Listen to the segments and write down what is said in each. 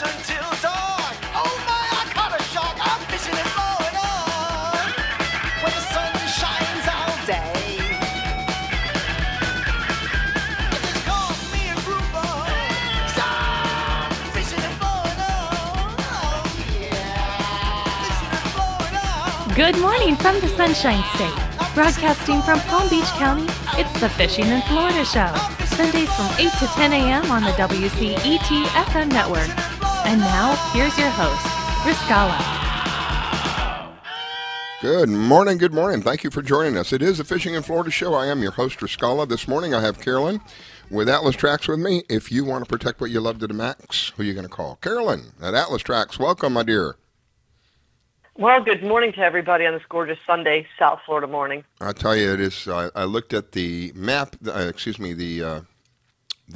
until dawn. Oh my, I caught a shark. I'm fishing in Florida, where the sun shines all day. It just caught me a grouper, 'cause I'm fishing in Florida. Oh yeah, fishing in Florida. Good morning from the Sunshine State. Broadcasting from Palm Beach County, it's the Fishing in Florida Show. Sundays from 8 to 10 a.m. on the WCET FM network. And now, here's your host, Riscala. Good morning. Thank you for joining us. It is the Fishing in Florida Show. I am your host, Riscala. This morning I have Carolyn with Atlas Trax with me. If you want to protect what you love to the max, who are you going to call? Carolyn at Atlas Trax. Welcome, my dear. Well, good morning to everybody on this gorgeous Sunday, South Florida morning. I tell you, it is. I looked at the map. The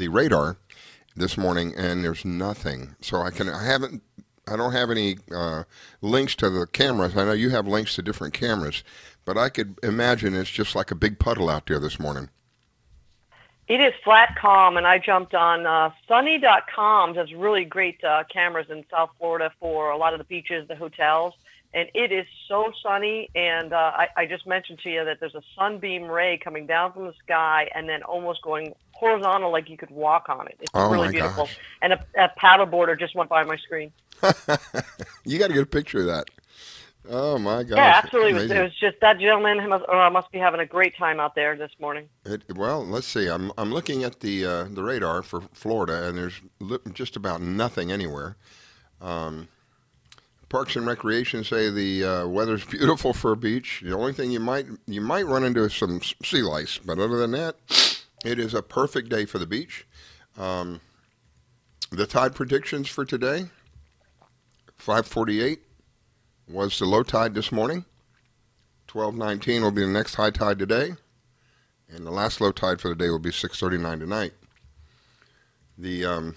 radar this morning, and there's nothing. So I don't have any links to the cameras. I know you have links to different cameras, but I could imagine it's just like a big puddle out there this morning. It is flat calm, and I jumped on sunny.com. Does really great cameras in South Florida for a lot of the beaches, the hotels. And it is so sunny, and I just mentioned to you that there's a sunbeam ray coming down from the sky and then almost going horizontal like you could walk on it. It's really beautiful. Gosh. And a paddleboarder just went by my screen. You got to get a picture of that. Oh, my gosh. Yeah, absolutely. It was just that gentleman must be having a great time out there this morning. Well, let's see. I'm looking at the radar for Florida, and there's just about nothing anywhere. Parks and Recreation say the weather's beautiful for a beach. The only thing you might run into is some sea lice, but other than that, it is a perfect day for the beach. The tide predictions for today: 5:48 was the low tide this morning. 12:19 will be the next high tide today, and the last low tide for the day will be 6:39 tonight. The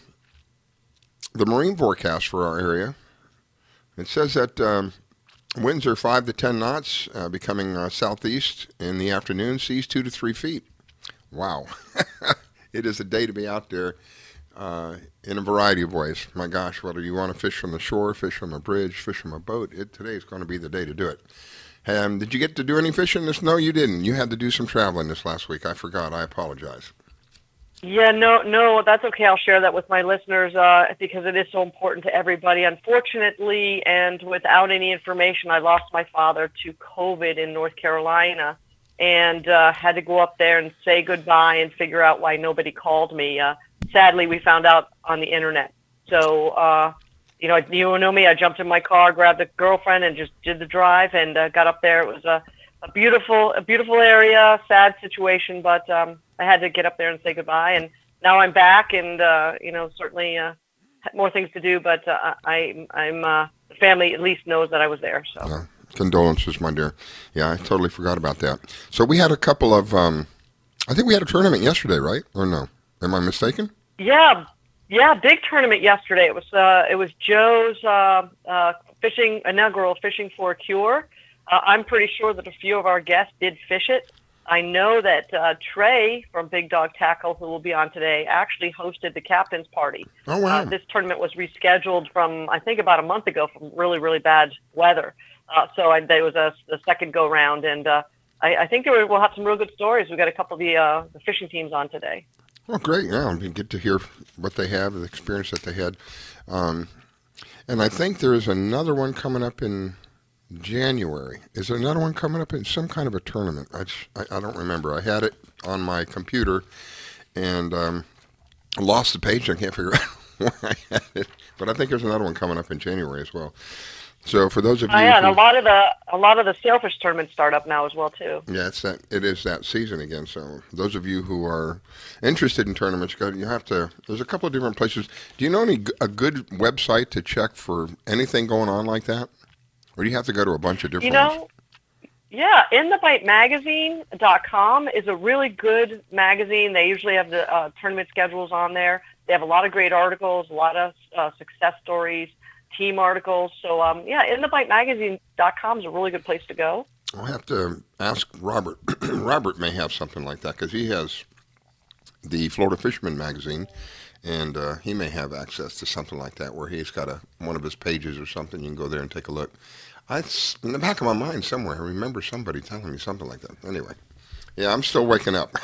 marine forecast for our area. It says that winds are 5 to 10 knots, becoming southeast in the afternoon, seas 2 to 3 feet. Wow. It is a day to be out there in a variety of ways. My gosh, whether you want to fish from the shore, fish from a bridge, fish from a boat, today is going to be the day to do it. Did you get to do any fishing this? No, you didn't. You had to do some traveling this last week. I forgot. I apologize. Yeah, no, that's okay. I'll share that with my listeners because it is so important to everybody. Unfortunately, and without any information, I lost my father to COVID in North Carolina and had to go up there and say goodbye and figure out why nobody called me. Sadly, we found out on the internet. So, you know me, I jumped in my car, grabbed a girlfriend, and just did the drive and got up there. It was a beautiful area, sad situation, but I had to get up there and say goodbye, and now I'm back, and certainly more things to do. But the family at least knows that I was there. So condolences, my dear. Yeah, I totally forgot about that. So we had a couple of. I think we had a tournament yesterday, right? Or no? Am I mistaken? Yeah, big tournament yesterday. It was Joe's fishing inaugural Fishing for a Cure. I'm pretty sure that a few of our guests did fish it. I know that Trae from Big Dog Tackle, who will be on today, actually hosted the captain's party. Oh, wow. This tournament was rescheduled from, I think, about a month ago from really, really bad weather. So it was the second go-round, and I think we'll have some real good stories. We've got a couple of the fishing teams on today. Well, great. Yeah, we get to hear what they have, the experience that they had. And I think there is another one coming up in January. Is there another one coming up in some kind of a tournament? I don't remember. I had it on my computer and lost the page. I can't figure out where I had it. But I think there's another one coming up in January as well. So for those of you, and a lot of the sailfish tournaments start up now as well too. Yeah, it is that season again. So those of you who are interested in tournaments, there's a couple of different places. Do you know a good website to check for anything going on like that? Or do you have to go to a bunch of different ones? Yeah, InTheBiteMagazine.com is a really good magazine. They usually have the tournament schedules on there. They have a lot of great articles, a lot of success stories, team articles. So, InTheBiteMagazine.com is a really good place to go. I'll have to ask Robert. Robert may have something like that because he has the Florida Fisherman magazine, and he may have access to something like that where he's got one of his pages or something. You can go there and take a look. In the back of my mind somewhere, I remember somebody telling me something like that. Anyway, yeah, I'm still waking up.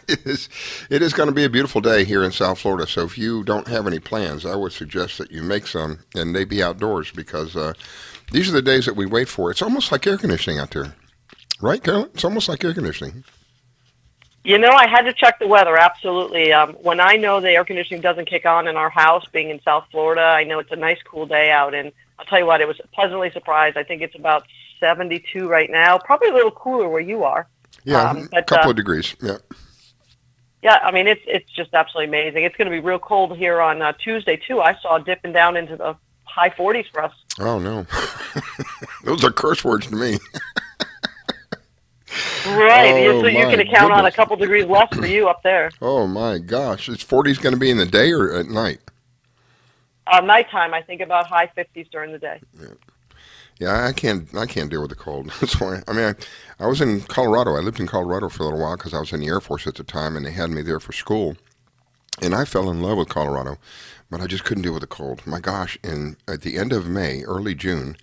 It is going to be a beautiful day here in South Florida, so if you don't have any plans, I would suggest that you make some, and they be outdoors, because these are the days that we wait for. It's almost like air conditioning out there. Right, Carolyn? It's almost like air conditioning. I had to check the weather, absolutely. When I know the air conditioning doesn't kick on in our house, being in South Florida, I know it's a nice, cool day out, and I'll tell you what, it was pleasantly surprised. I think it's about 72 right now, probably a little cooler where you are. Yeah, a couple of degrees, yeah. Yeah, I mean, it's just absolutely amazing. It's going to be real cold here on Tuesday, too. I saw it dipping down into the high 40s for us. Oh, no. Those are curse words to me. Right, Oh, so you my can count on a goodness. couple degrees less for you up there. Oh, my gosh. Is 40s going to be in the day or at night? Nighttime, I think about high 50s during the day. Yeah, I can't deal with the cold. That's why. I mean, I was in Colorado. I lived in Colorado for a little while because I was in the Air Force at the time, and they had me there for school. And I fell in love with Colorado, but I just couldn't deal with the cold. My gosh! And at the end of May, early June,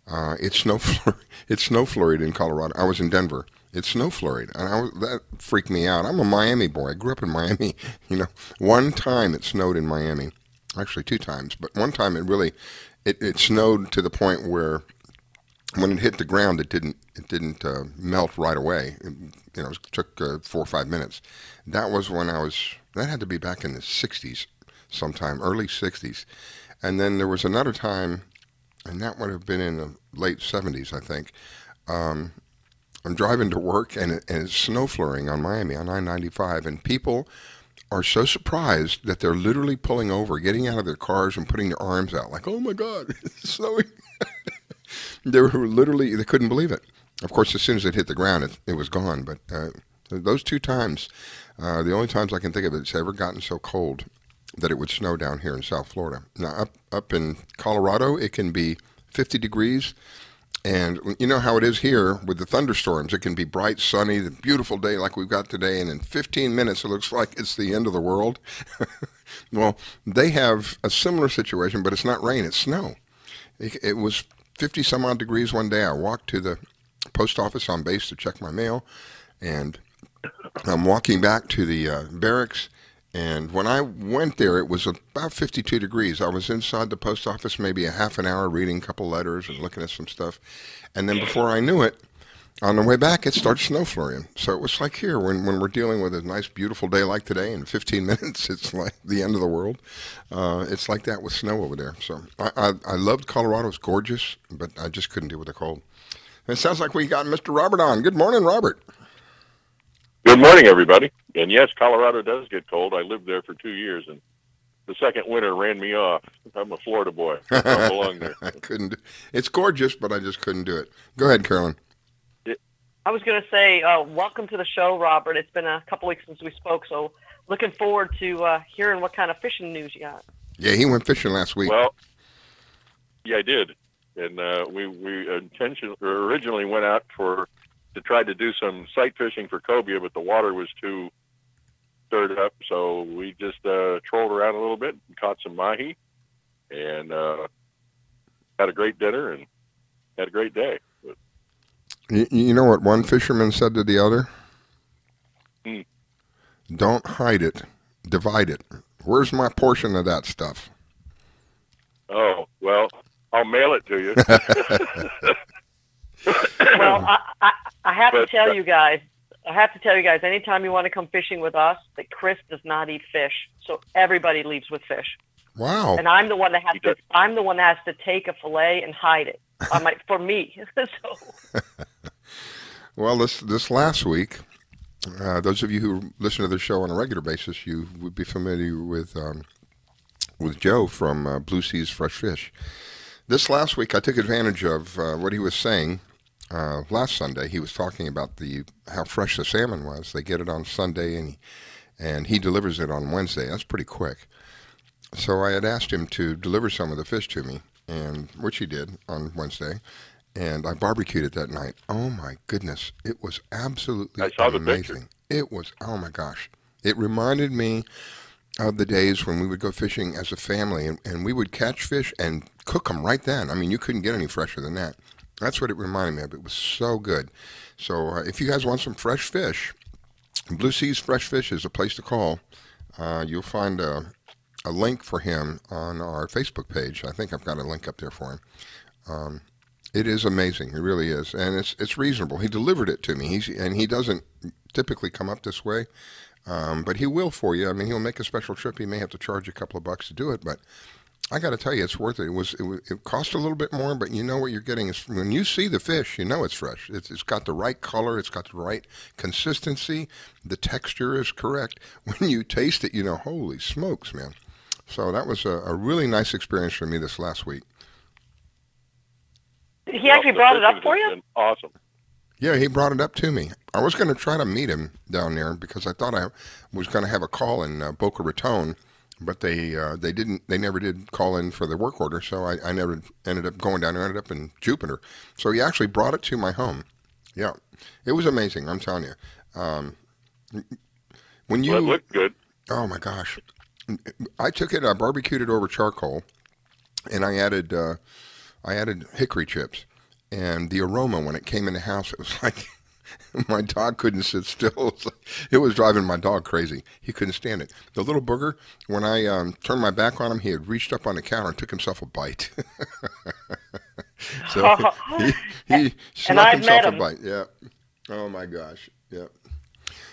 it's snow flurried in Colorado. I was in Denver. It's snow flurried, and that freaked me out. I'm a Miami boy. I grew up in Miami. One time it snowed in Miami, actually 2 times, but one time it snowed to the point where, when it hit the ground, it didn't melt right away. It took 4 or 5 minutes. That was when that had to be back in the 60s sometime, early 60s. And then there was another time, and that would have been in the late 70s, I think. I'm driving to work, and it's snow flurrying on Miami on I-95, and people are so surprised that they're literally pulling over, getting out of their cars and putting their arms out like, oh my God, it's snowing. They couldn't believe it. Of course, as soon as it hit the ground, it was gone. But those 2 times, the only times I can think of it's ever gotten so cold that it would snow down here in South Florida. Now, up in Colorado, it can be 50 degrees. And you know how it is here with the thunderstorms. It can be bright, sunny, the beautiful day like we've got today, and in 15 minutes it looks like it's the end of the world. Well, they have a similar situation, but it's not rain, it's snow. It was 50 some odd degrees one day. I walked to the post office on base to check my mail, and I'm walking back to the barracks, and when I went there, it was about 52 degrees. I was inside the post office maybe a half an hour reading a couple letters and looking at some stuff, and then before I knew it, on the way back, it started snow flurrying. So it was like here, when we're dealing with a nice, beautiful day like today, in 15 minutes, it's like the end of the world. It's like that with snow over there. So I loved Colorado. It's gorgeous, but I just couldn't deal with the cold. And it sounds like we got Mr. Robert on. Good morning, Robert. Good morning, everybody. And yes, Colorado does get cold. I lived there for 2 years, and the second winter ran me off. I'm a Florida boy. I don't belong there. I couldn't. It's gorgeous, but I just couldn't do it. Go ahead, Carolyn. I was going to say, welcome to the show, Robert. It's been a couple weeks since we spoke, so looking forward to hearing what kind of fishing news you got. Yeah, he went fishing last week. Well, yeah, I did. And we originally went out to try to do some sight fishing for cobia, but the water was too stirred up, so we just trolled around a little bit and caught some mahi, and had a great dinner and had a great day. But, you know what one fisherman said to the other? Don't hide it, divide it. Where's my portion of that stuff? oh, well, I'll mail it to you. Well, I have to tell you guys, anytime you want to come fishing with us, that Chris does not eat fish. So everybody leaves with fish. Wow. And I'm the one that has to take a fillet and hide it. For me. So. Well, this last week, those of you who listen to the show on a regular basis, you would be familiar with Joe from Blue Seas Fresh Fish. This last week, I took advantage of what he was saying. Last Sunday, he was talking about how fresh the salmon was. They get it on Sunday, and he delivers it on Wednesday. That's pretty quick. So I had asked him to deliver some of the fish to me, and which he did on Wednesday, and I barbecued it that night. Oh my goodness, it was absolutely I saw the amazing. picture. It was, oh my gosh. It reminded me of the days when we would go fishing as a family, and we would catch fish and cook them right then. I mean, you couldn't get any fresher than that. That's what it reminded me of. It was so good. So if you guys want some fresh fish, Blue Seas Fresh Fish is a place to call. You'll find a link for him on our Facebook page. I think I've got a link up there for him. It is amazing. It really is. And it's reasonable. He delivered it to me. He doesn't typically come up this way, but he will for you. I mean, he'll make a special trip. He may have to charge you a couple of bucks to do it, but I got to tell you, it's worth it. It cost a little bit more, but you know what you're getting is when you see the fish, you know it's fresh. It's got the right color. It's got the right consistency. The texture is correct. When you taste it, you know, holy smokes, man. So that was a really nice experience for me this last week. He actually brought it up for you? Awesome. Yeah, he brought it up to me. I was going to try to meet him down there because I thought I was going to have a call in Boca Raton, but they never did call in for the work order, so I never ended up going down there. I ended up in Jupiter. So he actually brought it to my home. Yeah, it was amazing. I'm telling you. When you Well, it looked good. Oh my gosh, I took it. I barbecued it over charcoal, and I added hickory chips. And the aroma when it came in the house, it was like my dog couldn't sit still. It was driving my dog crazy. He couldn't stand it. The little booger, when I turned my back on him, he had reached up on the counter and took himself a bite. So he snuck himself a bite. Yeah. Oh my gosh. Yeah.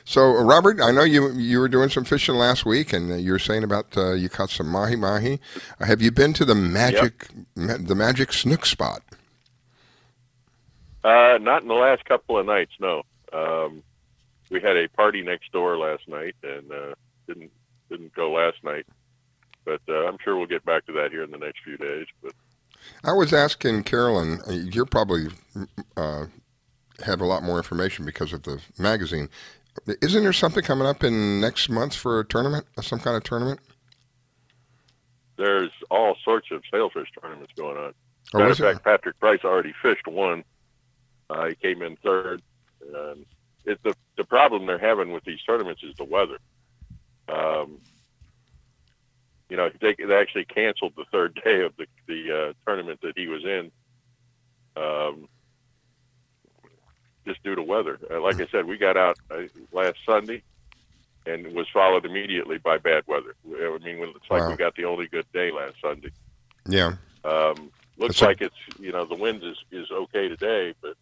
So Robert, I know you were doing some fishing last week, and you were saying about you caught some mahi. Have you been to the magic snook spot? Not in the last couple of nights, no. We had a party next door last night, and didn't go last night. But I'm sure we'll get back to that here in the next few days. But I was asking Carolyn, you're probably have a lot more information because of the magazine. Isn't there something coming up in next month for a tournament, some kind of tournament? There's all sorts of sailfish tournaments going on. Oh, Matter of fact, Patrick Price already fished one. He came in third. The problem they're having with these tournaments is the weather. They actually canceled the third day of the tournament that he was in, just due to weather. Like I said, we got out last Sunday and was followed immediately by bad weather. I mean, it's like we got the only good day last Sunday. Yeah. Looks like it's, the wind is okay today, but,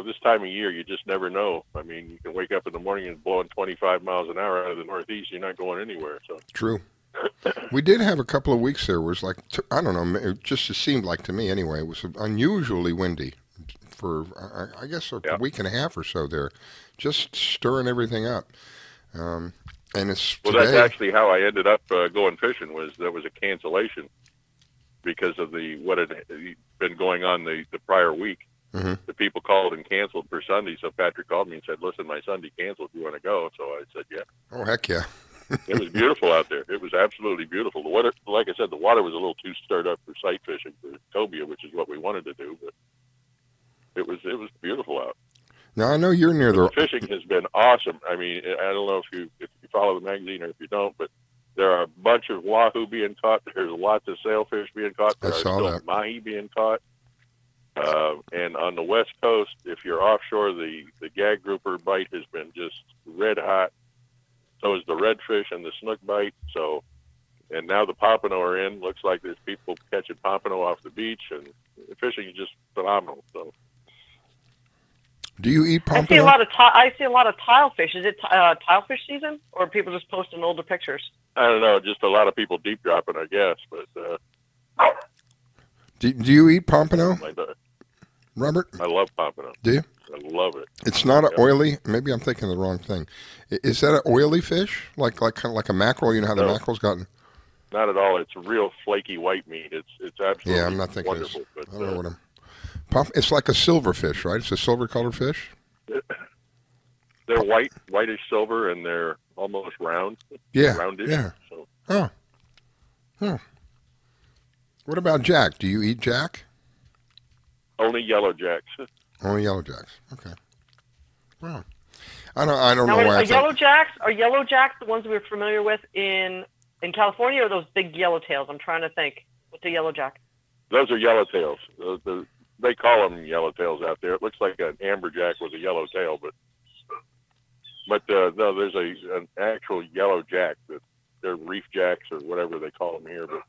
this time of year, you just never know. I mean, you can wake up in the morning and blowing 25 miles an hour out of the northeast. You're not going anywhere. So True. We did have a couple of weeks there where it was like, I don't know, it seemed like to me anyway, it was unusually windy for, I guess, a week and a half or so there, just stirring everything up. And it's Well, that's actually how I ended up going fishing, there was a cancellation because of what had been going on the prior week. Mm-hmm. The people called and canceled for Sunday, so Patrick called me and said, listen, my Sunday canceled. Do you want to go? So I said, yeah. Oh, heck yeah. It was beautiful out there. It was absolutely beautiful. The water, like I said, the water was a little too stirred up for sight fishing for cobia, which is what we wanted to do, but it was beautiful out. Now, I know you're near the fishing has been awesome. I mean, I don't know if you follow the magazine or if you don't, but there are a bunch of wahoo being caught. There's lots of sailfish being caught. There are still mahi being caught. And on the West Coast, if you're offshore, the gag grouper bite has been just red hot. So is the redfish and the snook bite. So, and now the pompano are in. Looks like there's people catching pompano off the beach, and the fishing is just phenomenal. So, do you eat pompano? I see a lot of tilefish. Is it tilefish season, or are people just posting older pictures? I don't know. Just a lot of people deep dropping, I guess. But do you eat pompano? Robert? I love pompano. Do you? I love it. It's not an oily. Maybe I'm thinking the wrong thing. Is that an oily fish, like kind of like a mackerel? You know how the mackerel's gotten? Not at all. It's real flaky white meat. It's absolutely yeah. I'm not thinking wonderful. I don't know what I'm. It's like a silver fish, right? It's a silver colored fish. They're whitish silver, and they're almost round. Yeah. Roundish. Yeah. So. Oh. Huh. What about jack? Do you eat jack? Only yellow jacks. Only yellow jacks. Okay. Wow. I don't Now, know why. are yellow jacks the ones we're familiar with in California, or those big yellowtails? I'm trying to think. What's a yellow jack? Those are yellowtails. They call them yellowtails out there. It looks like an amberjack with a yellow tail, but no, there's an actual yellow jack. They're reef jacks or whatever they call them here, but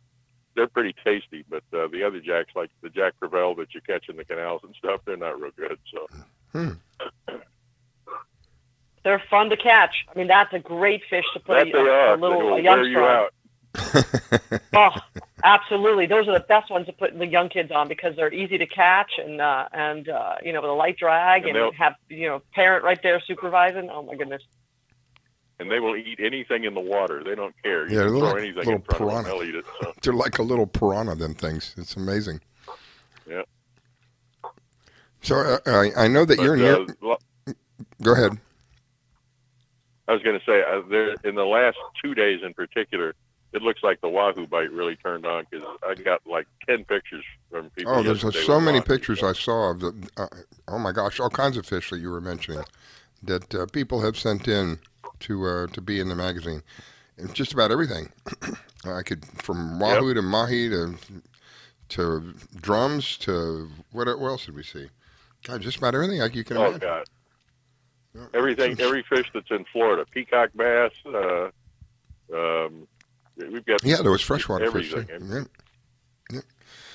they're pretty tasty. But the other jacks, like the Jack Crevalle that you catch in the canals and stuff, they're not real good. So They're fun to catch. I mean, that's a great fish to put that they are. a little They will youngster wear you on. out. Oh, absolutely. Those are the best ones to put the young kids on because they're easy to catch and with a light drag And and have parent right there supervising. Oh my goodness. And they will eat anything in the water. They don't care. You Yeah, can they're throw like anything little in front of them, piranha. they'll eat it. So. They're like a little piranha, them things. It's amazing. Yeah. So I know that you're near. Go ahead. I was going to say, there in the last 2 days in particular, it looks like the wahoo bite really turned on because I got like 10 pictures from people. Oh, there's yesterday so with many wahoo, pictures I saw of the. Oh my gosh, all kinds of fish that you were mentioning that people have sent in to be in the magazine. It's just about everything. I could from wahoo to mahi to drums to what else did we see? God, just about everything you can imagine. God. Everything, every fish that's in Florida, peacock bass. We've got there was freshwater fish. everything. Yeah.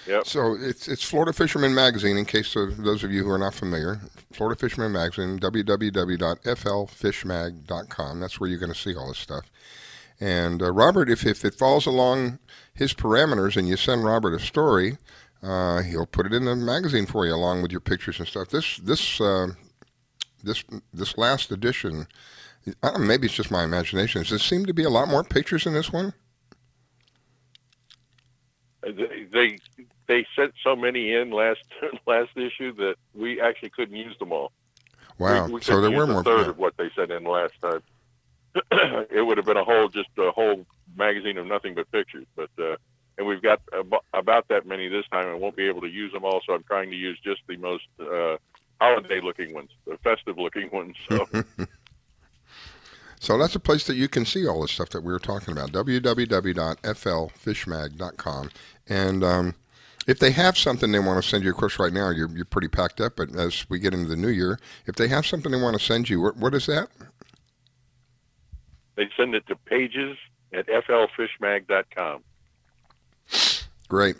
Yep. So it's Florida Fisherman Magazine. In case of those of you who are not familiar, Florida Fisherman Magazine, www.flfishmag.com. That's where you're going to see all this stuff. And Robert, if it falls along his parameters and you send Robert a story, he'll put it in the magazine for you along with your pictures and stuff. This last edition, I don't know, maybe it's just my imagination. Does there seem to be a lot more pictures in this one? They sent so many in last issue that we actually couldn't use them all. Wow! We So there were more. a third of what they sent in last time. It would have been a whole magazine of nothing but pictures. But and we've got about that many this time. I won't be able to use them all, so I'm trying to use just the most holiday-looking ones, the festive-looking ones. So. So that's a place that you can see all the stuff that we were talking about, www.flfishmag.com. And if they have something they want to send you, of course, right now you're pretty packed up, but as we get into the new year, if they have something they want to send you, what is that? They send it to pages@flfishmag.com. Great.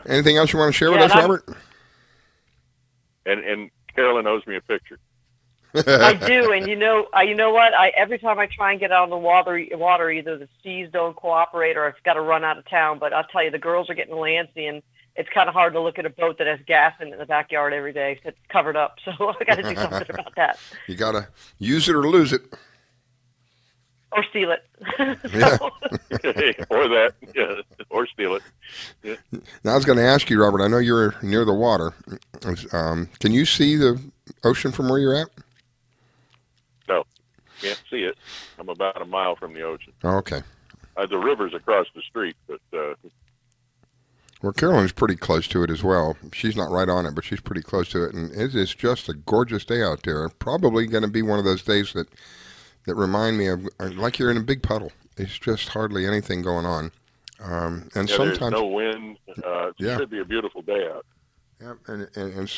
Anything else you want to share with us, Robert? And Carolyn owes me a picture. I do, and you know what? Every time I try and get out on the water, either the seas don't cooperate or I've got to run out of town. But I'll tell you, the girls are getting antsy, and it's kind of hard to look at a boat that has gas in the backyard every day that's covered up. So I got to do something about that. You got to use it or lose it. Or steal it. Yeah. Or that, yeah, or steal it. Yeah. Now I was going to ask you, Robert, I know you're near the water. Can you see the ocean from where you're at? No, can't see it. I'm about a mile from the ocean. Oh, okay. The river's across the street, but Well, Carolyn's pretty close to it as well. She's not right on it, but she's pretty close to it, and it is just a gorgeous day out there. Probably going to be one of those days that remind me of like you're in a big puddle. It's just hardly anything going on, and sometimes there's no wind. It should be a beautiful day out.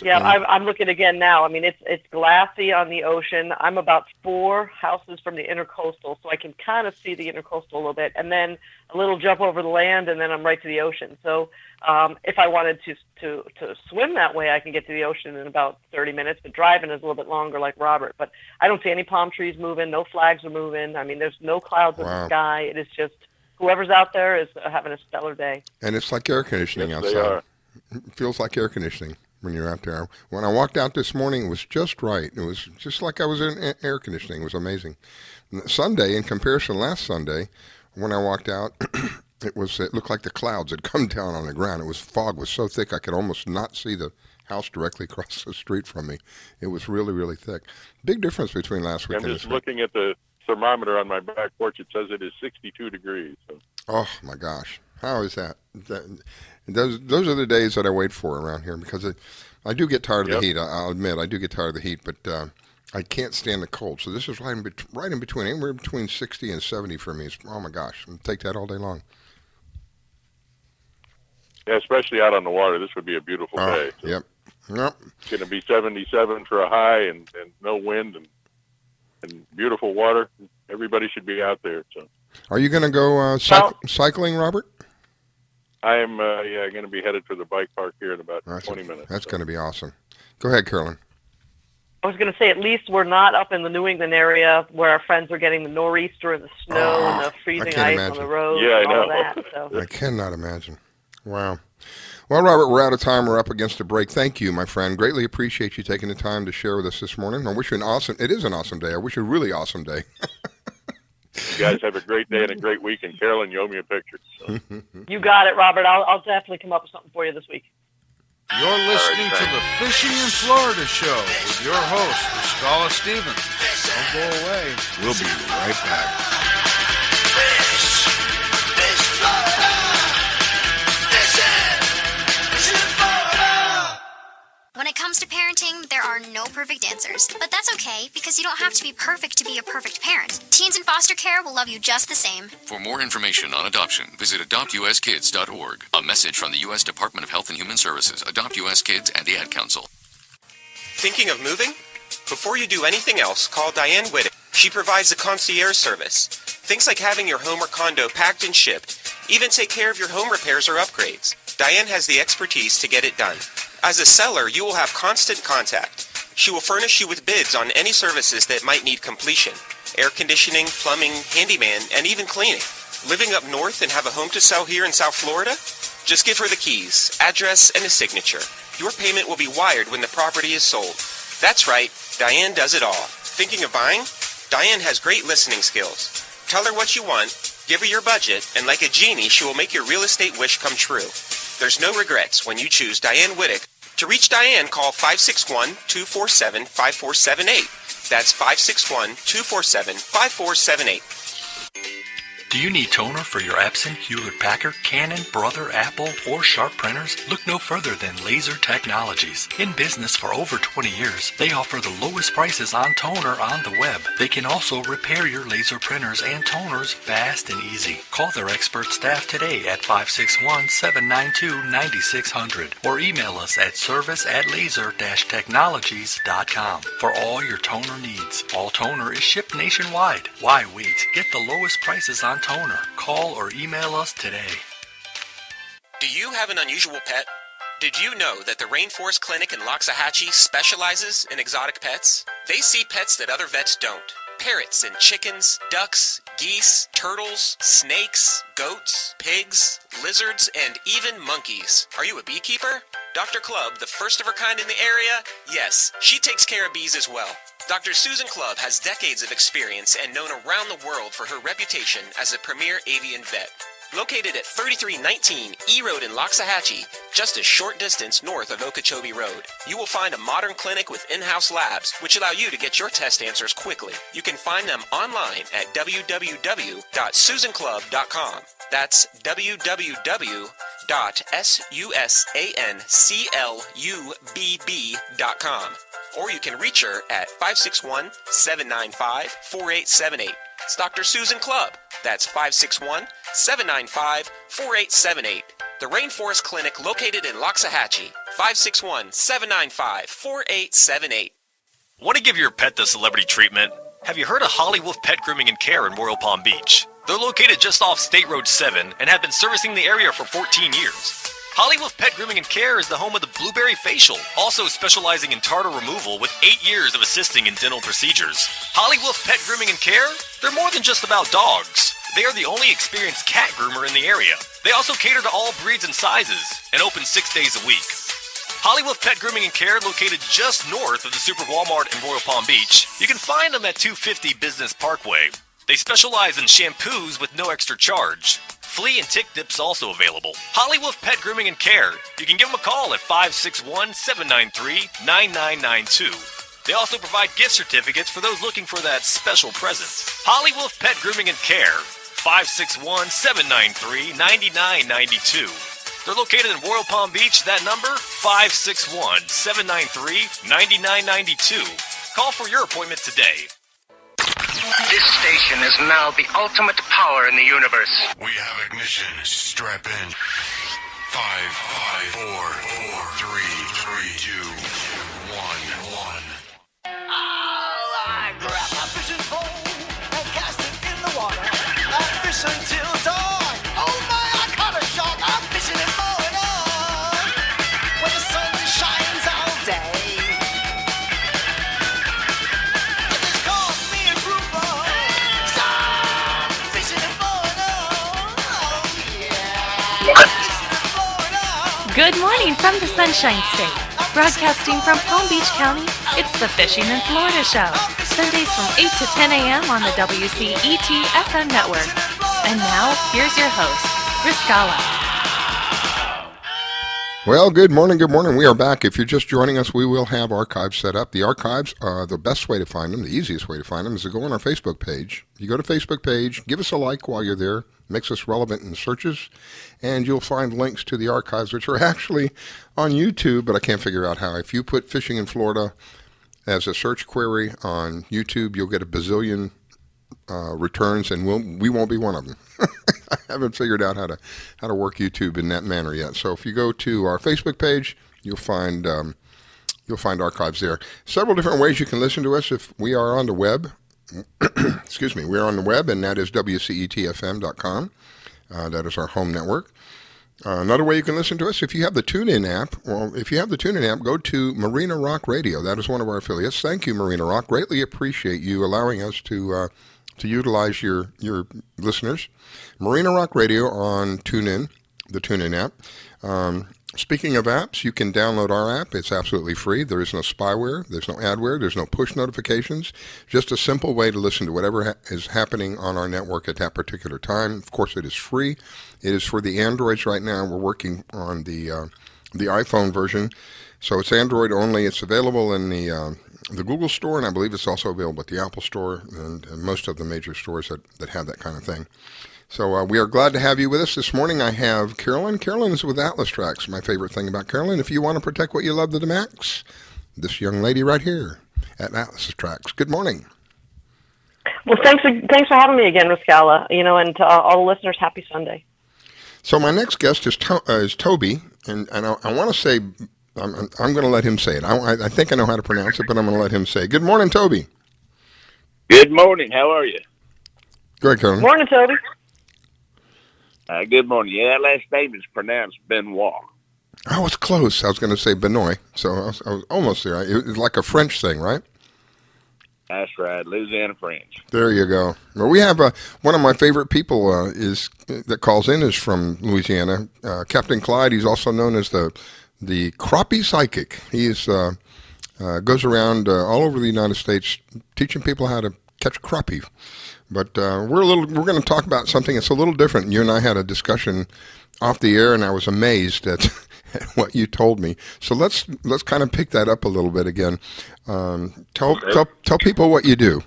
Yeah, I'm looking again now. I mean, it's glassy on the ocean. I'm about 4 houses from the intercoastal, so I can kind of see the intercoastal a little bit, and then a little jump over the land, and then I'm right to the ocean. So if I wanted to swim that way, I can get to the ocean in about 30 minutes, but driving is a little bit longer like Robert. But I don't see any palm trees moving, no flags are moving. I mean, there's no clouds in the sky. It is just whoever's out there is having a stellar day. And it's like air conditioning outside. They are. It feels like air conditioning when you're out there. When I walked out this morning, it was just right. It was just like I was in air conditioning. It was amazing. Sunday, in comparison to last Sunday, when I walked out, it looked like the clouds had come down on the ground. Fog was so thick I could almost not see the house directly across the street from me. It was really, really thick. Big difference between last week and this week. I'm just looking at the thermometer on my back porch. It says it is 62 degrees. So. Oh, my gosh. How is that? Those are the days that I wait for around here because I do get tired of the heat. I'll admit I do get tired of the heat, but I can't stand the cold. So this is right in between, anywhere between 60 and 70 for me. Oh, my gosh. I'll take that all day long. Yeah, especially out on the water. This would be a beautiful day. So Yep. Yep. it's going to be 77 for a high and no wind and beautiful water. Everybody should be out there. So, Are you going to go cycling, Robert? I am going to be headed for the bike park here in about 20 minutes. That's going to be awesome. Go ahead, Carolyn. I was going to say, at least we're not up in the New England area where our friends are getting the nor'easter and the snow and the freezing ice on the road Yeah, and I all know. that. So. I cannot imagine. Wow. Well, Robert, we're out of time. We're up against a break. Thank you, my friend. Greatly appreciate you taking the time to share with us this morning. I wish you it is an awesome day. I wish you a really awesome day. You guys have a great day and a great week. And Carolyn, you owe me a picture. So. You got it, Robert. I'll definitely come up with something for you this week. You're listening to the Fishing in Florida show with your host, Scala Stevens. Don't go away. We'll be right back. When it comes to parenting, there are no perfect answers. But that's okay, because you don't have to be perfect to be a perfect parent. Teens in foster care will love you just the same. For more information on adoption, visit adoptuskids.org. A message from the U.S. Department of Health and Human Services, Adopt U.S. Kids, and the Ad Council. Thinking of moving? Before you do anything else, call Diane Whittick. She provides a concierge service. Things like having your home or condo packed and shipped, even take care of your home repairs or upgrades. Diane has the expertise to get it done. As a seller, you will have constant contact. She will furnish you with bids on any services that might need completion. Air conditioning, plumbing, handyman, and even cleaning. Living up north and have a home to sell here in South Florida? Just give her the keys, address, and a signature. Your payment will be wired when the property is sold. That's right, Diane does it all. Thinking of buying? Diane has great listening skills. Tell her what you want, give her your budget, and like a genie, she will make your real estate wish come true. There's no regrets when you choose Diane Whittick. To reach Diane, call 561-247-5478. That's 561-247-5478. Do you need toner for your Epson, Hewlett-Packard, Canon, Brother, Apple, or Sharp printers? Look no further than Laser Technologies. In business for over 20 years, they offer the lowest prices on toner on the web. They can also repair your laser printers and toners fast and easy. Call their expert staff today at 561-792-9600 or email us at service@laser-technologies.com for all your toner needs. All toner is shipped nationwide. Why wait? Get the lowest prices on toner. Call or email us today. Do you have an unusual pet? Did you know that the Rainforest Clinic in Loxahatchee specializes in exotic pets? They see pets that other vets don't. Parrots and chickens, ducks, geese, turtles, snakes, goats, pigs, lizards, and even monkeys. Are you a beekeeper? Dr. Clubb, the first of her kind in the area? Yes, she takes care of bees as well. Dr. Susan Clubb has decades of experience and known around the world for her reputation as a premier avian vet. Located at 3319 E Road in Loxahatchee, just a short distance north of Okeechobee Road, you will find a modern clinic with in-house labs, which allow you to get your test answers quickly. You can find them online at www.susanclub.com. That's www.susanclubb.com. Or you can reach her at 561-795-4878. It's Dr. Susan Clubb. That's 561-795-4878. The Rainforest Clinic located in Loxahatchee. 561-795-4878. Want to give your pet the celebrity treatment? Have you heard of Hollywood Pet Grooming and Care in Royal Palm Beach? They're located just off State Road 7 and have been servicing the area for 14 years. Hollywood Pet Grooming and Care is the home of the Blueberry Facial, also specializing in tartar removal with 8 years of assisting in dental procedures. Hollywood Pet Grooming and Care? They're more than just about dogs. They are the only experienced cat groomer in the area. They also cater to all breeds and sizes and open 6 days a week. Hollywood Pet Grooming and Care, located just north of the Super Walmart in Royal Palm Beach. You can find them at 250 Business Parkway. They specialize in shampoos with no extra charge. Flea and tick dips also available. Hollywood Pet Grooming and Care. You can give them a call at 561-793-9992. They also provide gift certificates for those looking for that special present. Hollywood Pet Grooming and Care. 561-793-9992. They're located in Royal Palm Beach. That number, 561-793-9992. Call for your appointment today. This station is now the ultimate power in the universe. We have ignition. Strap in. 5, 4, 3, 2, 1. I grab my fishing pole and cast it in the water. I fish until dawn. Oh my, I caught a shark. I'm fishing and blowing on when the sun shines all day. They call me a grouper, 'cause I'm fishing and blowing on. Oh yeah, fishing and blowing on. Good morning from the Sunshine State. Broadcasting from Palm Beach County, it's the Fishing in Florida Show. Sundays from 8 to 10 a.m. on the WCET FM network. And now, here's your host, Riscala. Well, good morning, good morning. We are back. If you're just joining us, we will have archives set up. The archives are the best way to find them, the easiest way to find them is to go on our Facebook page. You go to Facebook page, give us a like while you're there, makes us relevant in searches, and you'll find links to the archives, which are actually on YouTube, but I can't figure out how. If you put Fishing in Florida as a search query on YouTube, you'll get a bazillion returns, and we won't be one of them. I haven't figured out how to work YouTube in that manner yet. So if you go to our Facebook page, you'll find archives there. Several different ways you can listen to us if we are on the web. Excuse me, we're on the web, and that is WCETFM.com. That is our home network. Another way you can listen to us, if you have the TuneIn app, go to Marina Rock Radio. That is one of our affiliates. Thank you, Marina Rock. Greatly appreciate you allowing us to utilize your listeners. Marina Rock Radio on TuneIn, the TuneIn app. Speaking of apps, you can download our app. It's absolutely free. There is no spyware. There's no adware. There's no push notifications. Just a simple way to listen to whatever is happening on our network at that particular time. Of course, it is free. It is for the Androids right now. We're working on the iPhone version. So it's Android only. It's available in the Google Store, and I believe it's also available at the Apple Store and most of the major stores that have that kind of thing. So we are glad to have you with us this morning. I have Carolyn. Carolyn is with Atlas Trax. My favorite thing about Carolyn, if you want to protect what you love to the max, this young lady right here at Atlas Trax. Good morning. Well, thanks for having me again, Riscala. And to all the listeners, happy Sunday. So my next guest is Toby, and I want to say, I'm going to let him say it. I think I know how to pronounce it, but I'm going to let him say it. Good morning, Toby. Good morning. How are you? Good, Carolyn. Morning, Toby. Good morning. Yeah, that last name is pronounced Benoit. I was close. I was going to say Benoit, so I was almost there. It was like a French thing, right? That's right, Louisiana French. There you go. Well, we have one of my favorite people that calls in is from Louisiana, Captain Clyde. He's also known as the crappie psychic. He goes around all over the United States teaching people how to catch crappie. But we're going to talk about something that's a little different. You and I had a discussion off the air, and I was amazed at what you told me. So let's kind of pick that up a little bit again. Tell people what you do.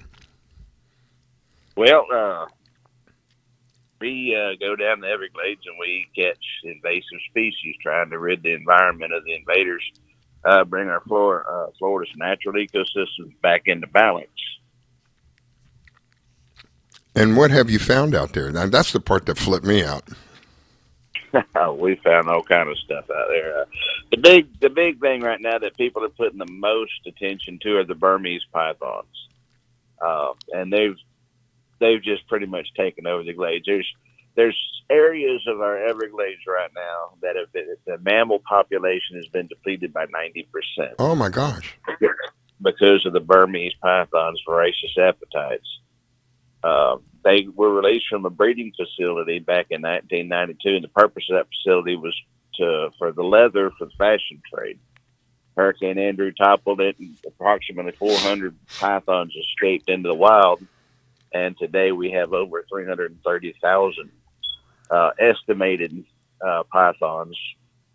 Well, we go down the Everglades and we catch invasive species, trying to rid the environment of the invaders, bring our Florida's natural ecosystems back into balance. And what have you found out there? Now, that's the part that flipped me out. We found all kind of stuff out there. The big thing right now that people are putting the most attention to are the Burmese pythons, and they've just pretty much taken over the glades. There's areas of our Everglades right now that the mammal population has been depleted by 90%. Oh my gosh! Because of the Burmese pythons' voracious appetites. They were released from a breeding facility back in 1992, and the purpose of that facility was for the leather for the fashion trade. Hurricane Andrew toppled it, and approximately 400 pythons escaped into the wild, and today we have over 330,000 estimated pythons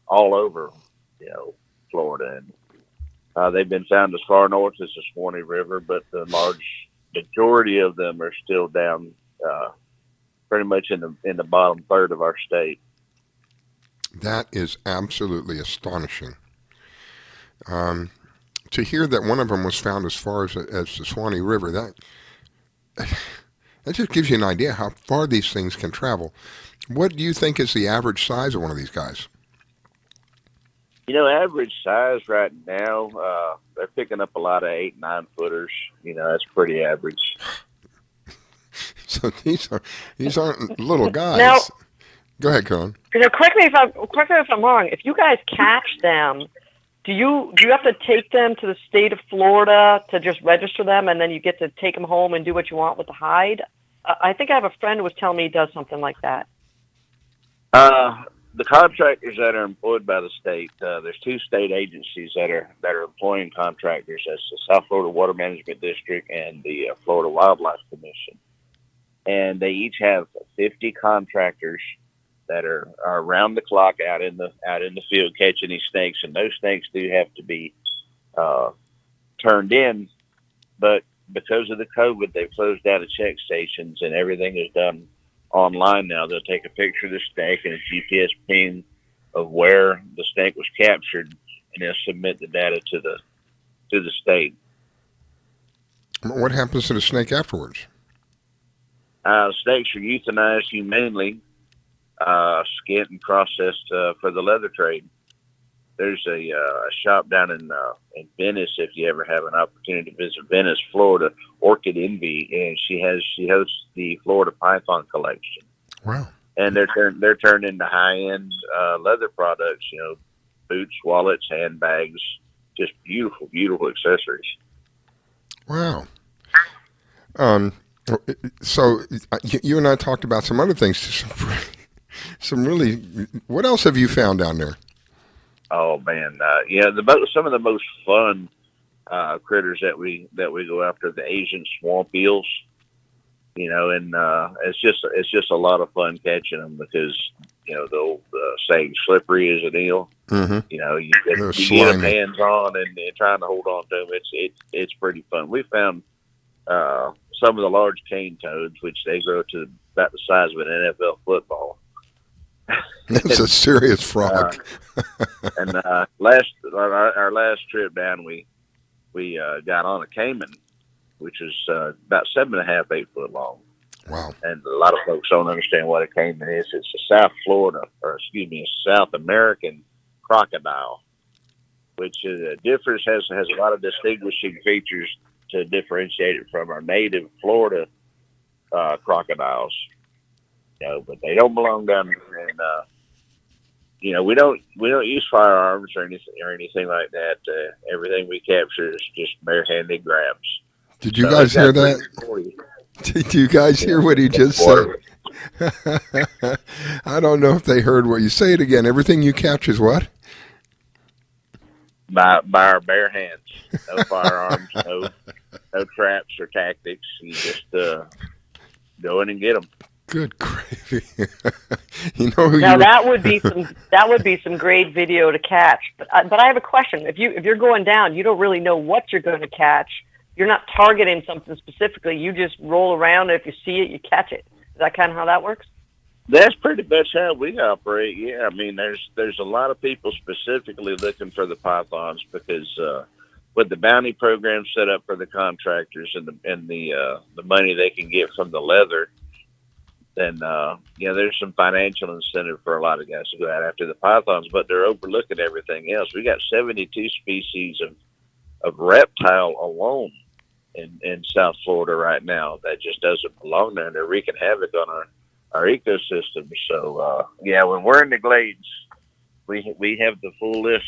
all over, Florida. And they've been found as far north as the Swanee River, but the large majority of them are still down pretty much in the bottom third of our state. That is absolutely astonishing. to hear that one of them was found as far as the Swanee River, that just gives you an idea how far these things can travel. What do you think is the average size of one of these guys? Average size right now, they're picking up a lot of 8-9 footers. That's pretty average. So these aren't little guys. Now, go ahead, Carolyn. Correct me if I'm wrong. If you guys catch them, do you have to take them to the state of Florida to just register them, and then you get to take them home and do what you want with the hide? I think I have a friend who was telling me he does something like that. The contractors that are employed by the state, there's 2 state agencies that are employing contractors. That's the South Florida Water Management District and the Florida Wildlife Commission. And they each have 50 contractors that are around the clock out in the field catching these snakes, and those snakes do have to be turned in. But because of the COVID, they've closed down the check stations, and everything is done online now. They'll take a picture of the snake and a GPS ping of where the snake was captured, and they'll submit the data to the state. What happens to the snake afterwards? Snakes are euthanized humanely, skinned and processed for the leather trade. There's a shop down in Venice, if you ever have an opportunity to visit Venice, Florida, Orchid Envy, and she hosts the Florida Python collection. Wow! And they're turned into high-end leather products, boots, wallets, handbags, just beautiful, beautiful accessories. Wow. So you and I talked about some other things. Some really. What else have you found down there? Oh man, some of the most fun critters that we go after, the Asian swamp eels. And it's just a lot of fun catching them because the saying slippery as an eel. Mm-hmm. You get them hands on and trying to hold on to them. It's pretty fun. We found some of the large cane toads, which they grow to about the size of an NFL football. That's a serious frog. And our last trip down, we got on a caiman, which is about 7.5, 8 foot long. Wow! And a lot of folks don't understand what a caiman is. It's a South American crocodile, which differs has a lot of distinguishing features to differentiate it from our native Florida crocodiles. But they don't belong down there, and we don't use firearms or anything like that. Everything we capture is just barehanded grabs. Did you guys hear that? Did you guys hear what he just said? I don't know if they heard what you say. It again. Everything you catch is what? By our bare hands. No firearms, no traps or tactics. You just go in and get them. Good gravy! Who now that would be some great video to catch. But I have a question. If you're going down, you don't really know what you're going to catch. You're not targeting something specifically. You just roll around, and if you see it, you catch it. Is that kind of how that works? That's pretty much how we operate. Yeah, I mean, there's a lot of people specifically looking for the pythons because with the bounty program set up for the contractors and the money they can get from the leather. Then, there's some financial incentive for a lot of guys to go out after the pythons, but they're overlooking everything else. We got 72 species of reptile alone in South Florida right now that just doesn't belong there, and they're wreaking havoc on our ecosystem. So, when we're in the glades, we have the full list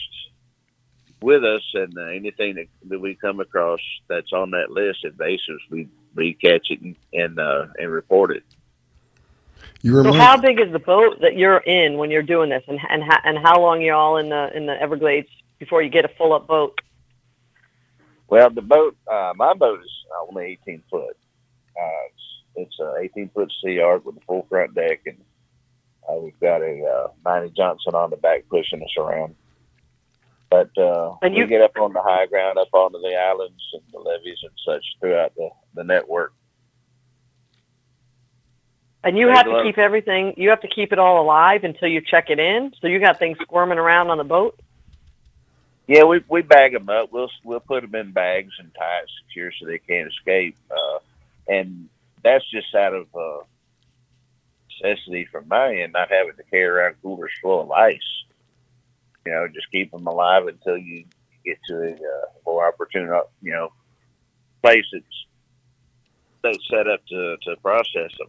with us, and anything that we come across that's on that list, invasives, we catch it and report it. So how big is the boat that you're in when you're doing this, and how long you're all in the Everglades before you get a full up boat? Well, the boat, my boat is only 18 foot. It's an 18-foot sea arc with a full front deck, and we've got a 90 Johnson on the back pushing us around. But we get up on the high ground, up onto the islands and the levees and such throughout the network. And you have to keep everything, you have to keep it all alive until you check it in? So you got things squirming around on the boat? Yeah, we bag them up. We'll put them in bags and tie it secure so they can't escape. And that's just out of necessity from my end, not having to carry around coolers full of ice. Just keep them alive until you get to a more opportune, place that's set up to process them.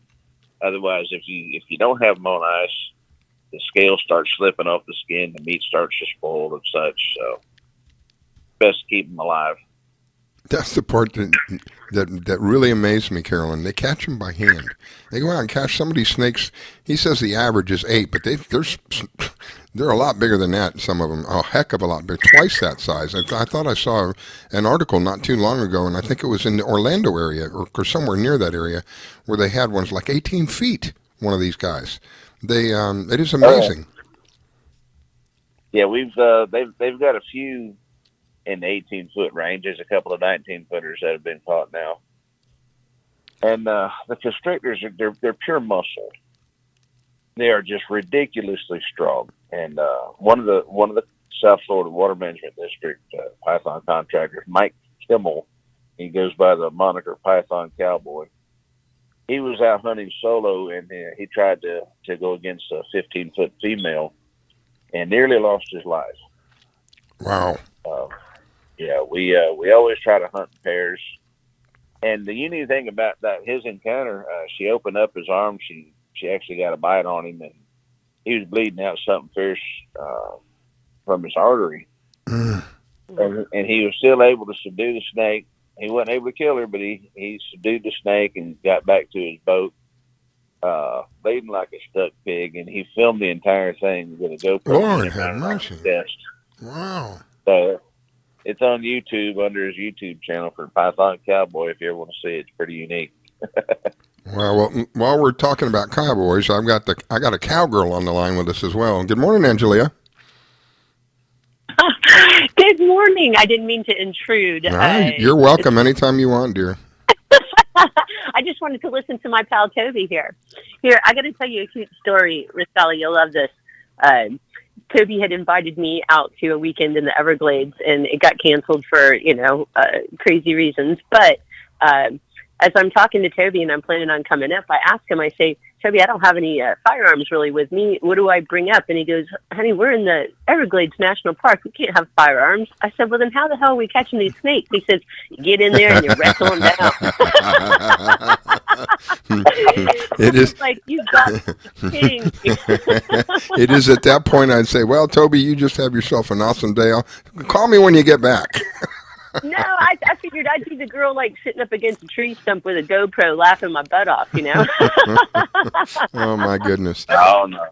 Otherwise, if you don't have them on ice, the scales start slipping off the skin, the meat starts to spoil and such. So, best to keep them alive. That's the part that really amazed me, Carolyn. They catch them by hand. They go out and catch some of these snakes. He says the average is 8, but they're a lot bigger than that. Some of them, a heck of a lot bigger, twice that size. I thought I saw an article not too long ago, and I think it was in the Orlando area or somewhere near that area, where they had ones like 18 feet. One of these guys. It is amazing. Yeah, they've got a few in the 18-foot range. There's a couple of 19-footers that have been caught now. And the constrictors, they're pure muscle. They are just ridiculously strong. And one of the South Florida Water Management District python contractors, Mike Kimmel, he goes by the moniker Python Cowboy. He was out hunting solo, and he tried to go against a 15-foot female and nearly lost his life. Wow. Yeah, we always try to hunt in pairs. And the unique thing about his encounter, she opened up his arm. She actually got a bite on him, and he was bleeding out something fierce from his artery. And he was still able to subdue the snake. He wasn't able to kill her, but he subdued the snake and got back to his boat, bleeding like a stuck pig. And he filmed the entire thing with a GoPro. Lord have mercy. Wow. So it's on YouTube under his YouTube channel for Python Cowboy. If you ever want to see it, it's pretty unique. Well, while we're talking about cowboys, I got a cowgirl on the line with us as well. Good morning, Angelia. Good morning. I didn't mean to intrude. You're welcome anytime you want, dear. I just wanted to listen to my pal Toby here. I got to tell you a cute story, Riscala. You'll love this. Toby had invited me out to a weekend in the Everglades, and it got canceled for, crazy reasons. But as I'm talking to Toby and I'm planning on coming up, I ask him, I say, Toby, I don't have any firearms really with me. What do I bring up? And he goes, honey, we're in the Everglades National Park. We can't have firearms. I said, well, then how the hell are we catching these snakes? He says, you get in there and you wrestle them down. It is like, you got king. It is at that point I'd say, well, Toby, you just have yourself an awesome day. Call me when you get back. No, I figured I'd be the girl like sitting up against a tree stump with a GoPro laughing my butt off, Oh my goodness. Oh no.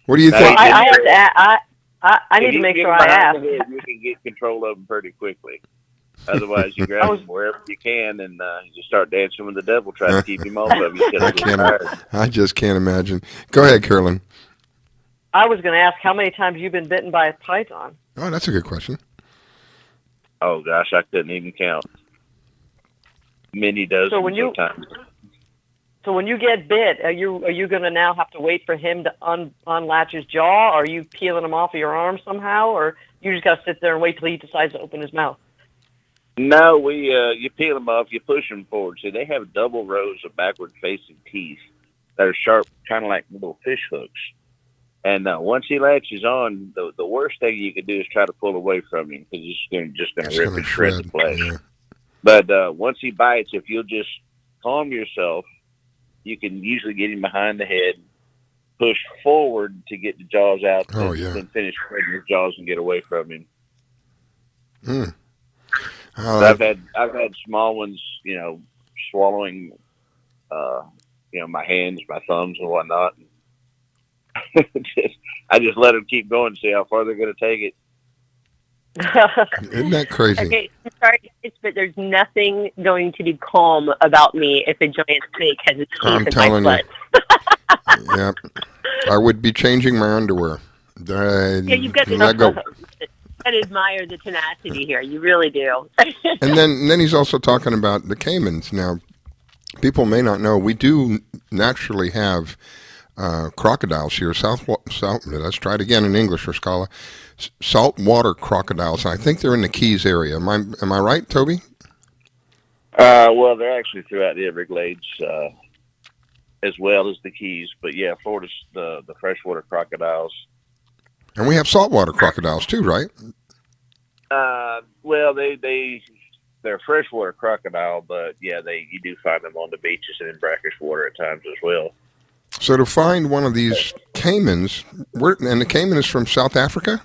What do you think? I need to make sure I ask. You can get control of them pretty quickly. Otherwise, you grab them wherever you can and you start dancing with the devil, try to keep him off of you. I just can't imagine. Go ahead, Carolyn. I was going to ask how many times you've been bitten by a python. Oh, that's a good question. Oh gosh, I couldn't even count. Many dozens of times. So when you get bit, are you going to now have to wait for him to unlatch his jaw? Or are you peeling him off of your arm somehow, or you just got to sit there and wait till he decides to open his mouth? No, you peel them off, you push them forward. See, they have double rows of backward-facing teeth that are sharp, kind of like little fish hooks. And once he latches on, the worst thing you can do is try to pull away from him because he's just going to rip and shred the flesh. Yeah. But once he bites, if you'll just calm yourself, you can usually get him behind the head, push forward to get the jaws out, then finish shredding his jaws and get away from him. I've had small ones, swallowing, my hands, my thumbs, and whatnot. I just let them keep going and see how far they're going to take it. Isn't that crazy? Okay, I'm sorry, but there's nothing going to be calm about me if a giant snake has its teeth in my butt. Yep. I would be changing my underwear. You've got to let go. I admire the tenacity here. You really do. And then he's also talking about the caimans. Now, people may not know, we do naturally have crocodiles here. Let's try it again in English for Scala. Saltwater crocodiles. I think they're in the Keys area. Am I right, Toby? Well, they're actually throughout the Everglades, as well as the Keys. But yeah, Florida's the freshwater crocodiles. And we have saltwater crocodiles too, right? Well, they're freshwater crocodile, but yeah, you do find them on the beaches and in brackish water at times as well. So to find one of these caimans, and the caiman is from South Africa?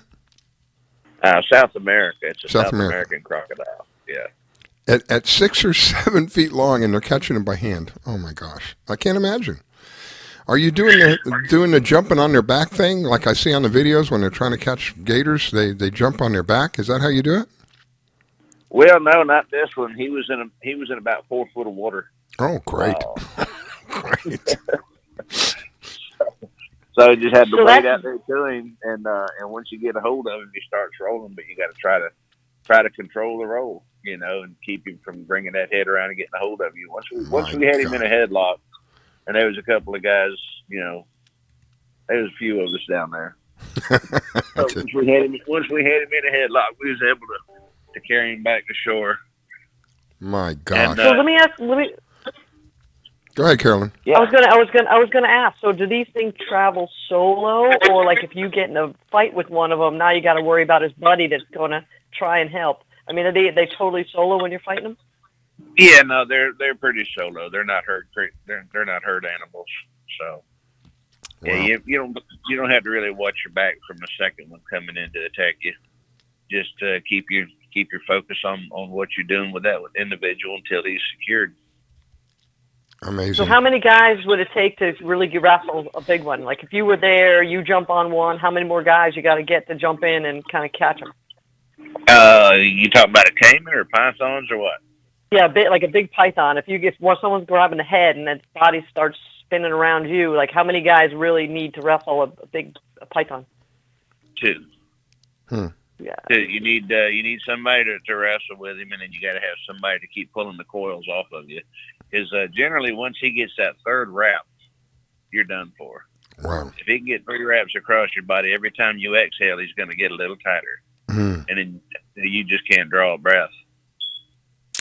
South America. It's a South America. American crocodile. Yeah. At 6 or 7 feet long, and they're catching them by hand. Oh my gosh, I can't imagine. Are you doing the jumping on their back thing like I see on the videos when they're trying to catch gators? They jump on their back. Is that how you do it? Well, no, not this one. He was in about 4 foot of water. Oh, great! Great. So you just had to wait out there to him, and once you get a hold of him, he starts rolling. But you got to try to control the roll, and keep him from bringing that head around and getting a hold of you. Once we had him in a headlock, and there was a couple of guys, there was a few of us down there. So once we had him in a headlock, we was able to carry him back to shore. My gosh! So let me. Go ahead, Carolyn. Yeah. I was gonna ask. So, do these things travel solo, or like if you get in a fight with one of them, now you got to worry about his buddy that's gonna try and help? I mean, are they totally solo when you're fighting them? Yeah, no, they're pretty solo. They're not herd. They're not herd animals. So, yeah, you don't have to really watch your back from the second one coming in to attack you. Just keep your focus on what you're doing with that individual until he's secured. Amazing. So how many guys would it take to really wrestle a big one? Like if you were there, you jump on one, how many more guys you got to get to jump in and kind of catch them? You talking about a caiman or pythons or what? Yeah, like a big python. If someone's grabbing the head and its body starts spinning around you, like how many guys really need to wrestle a big python? 2. Yeah. 2. You need somebody to wrestle with him, and then you got to have somebody to keep pulling the coils off of you. Because generally, once he gets that 3rd wrap, you're done for. Wow. If he can get 3 wraps across your body, every time you exhale, he's going to get a little tighter. And then you just can't draw a breath.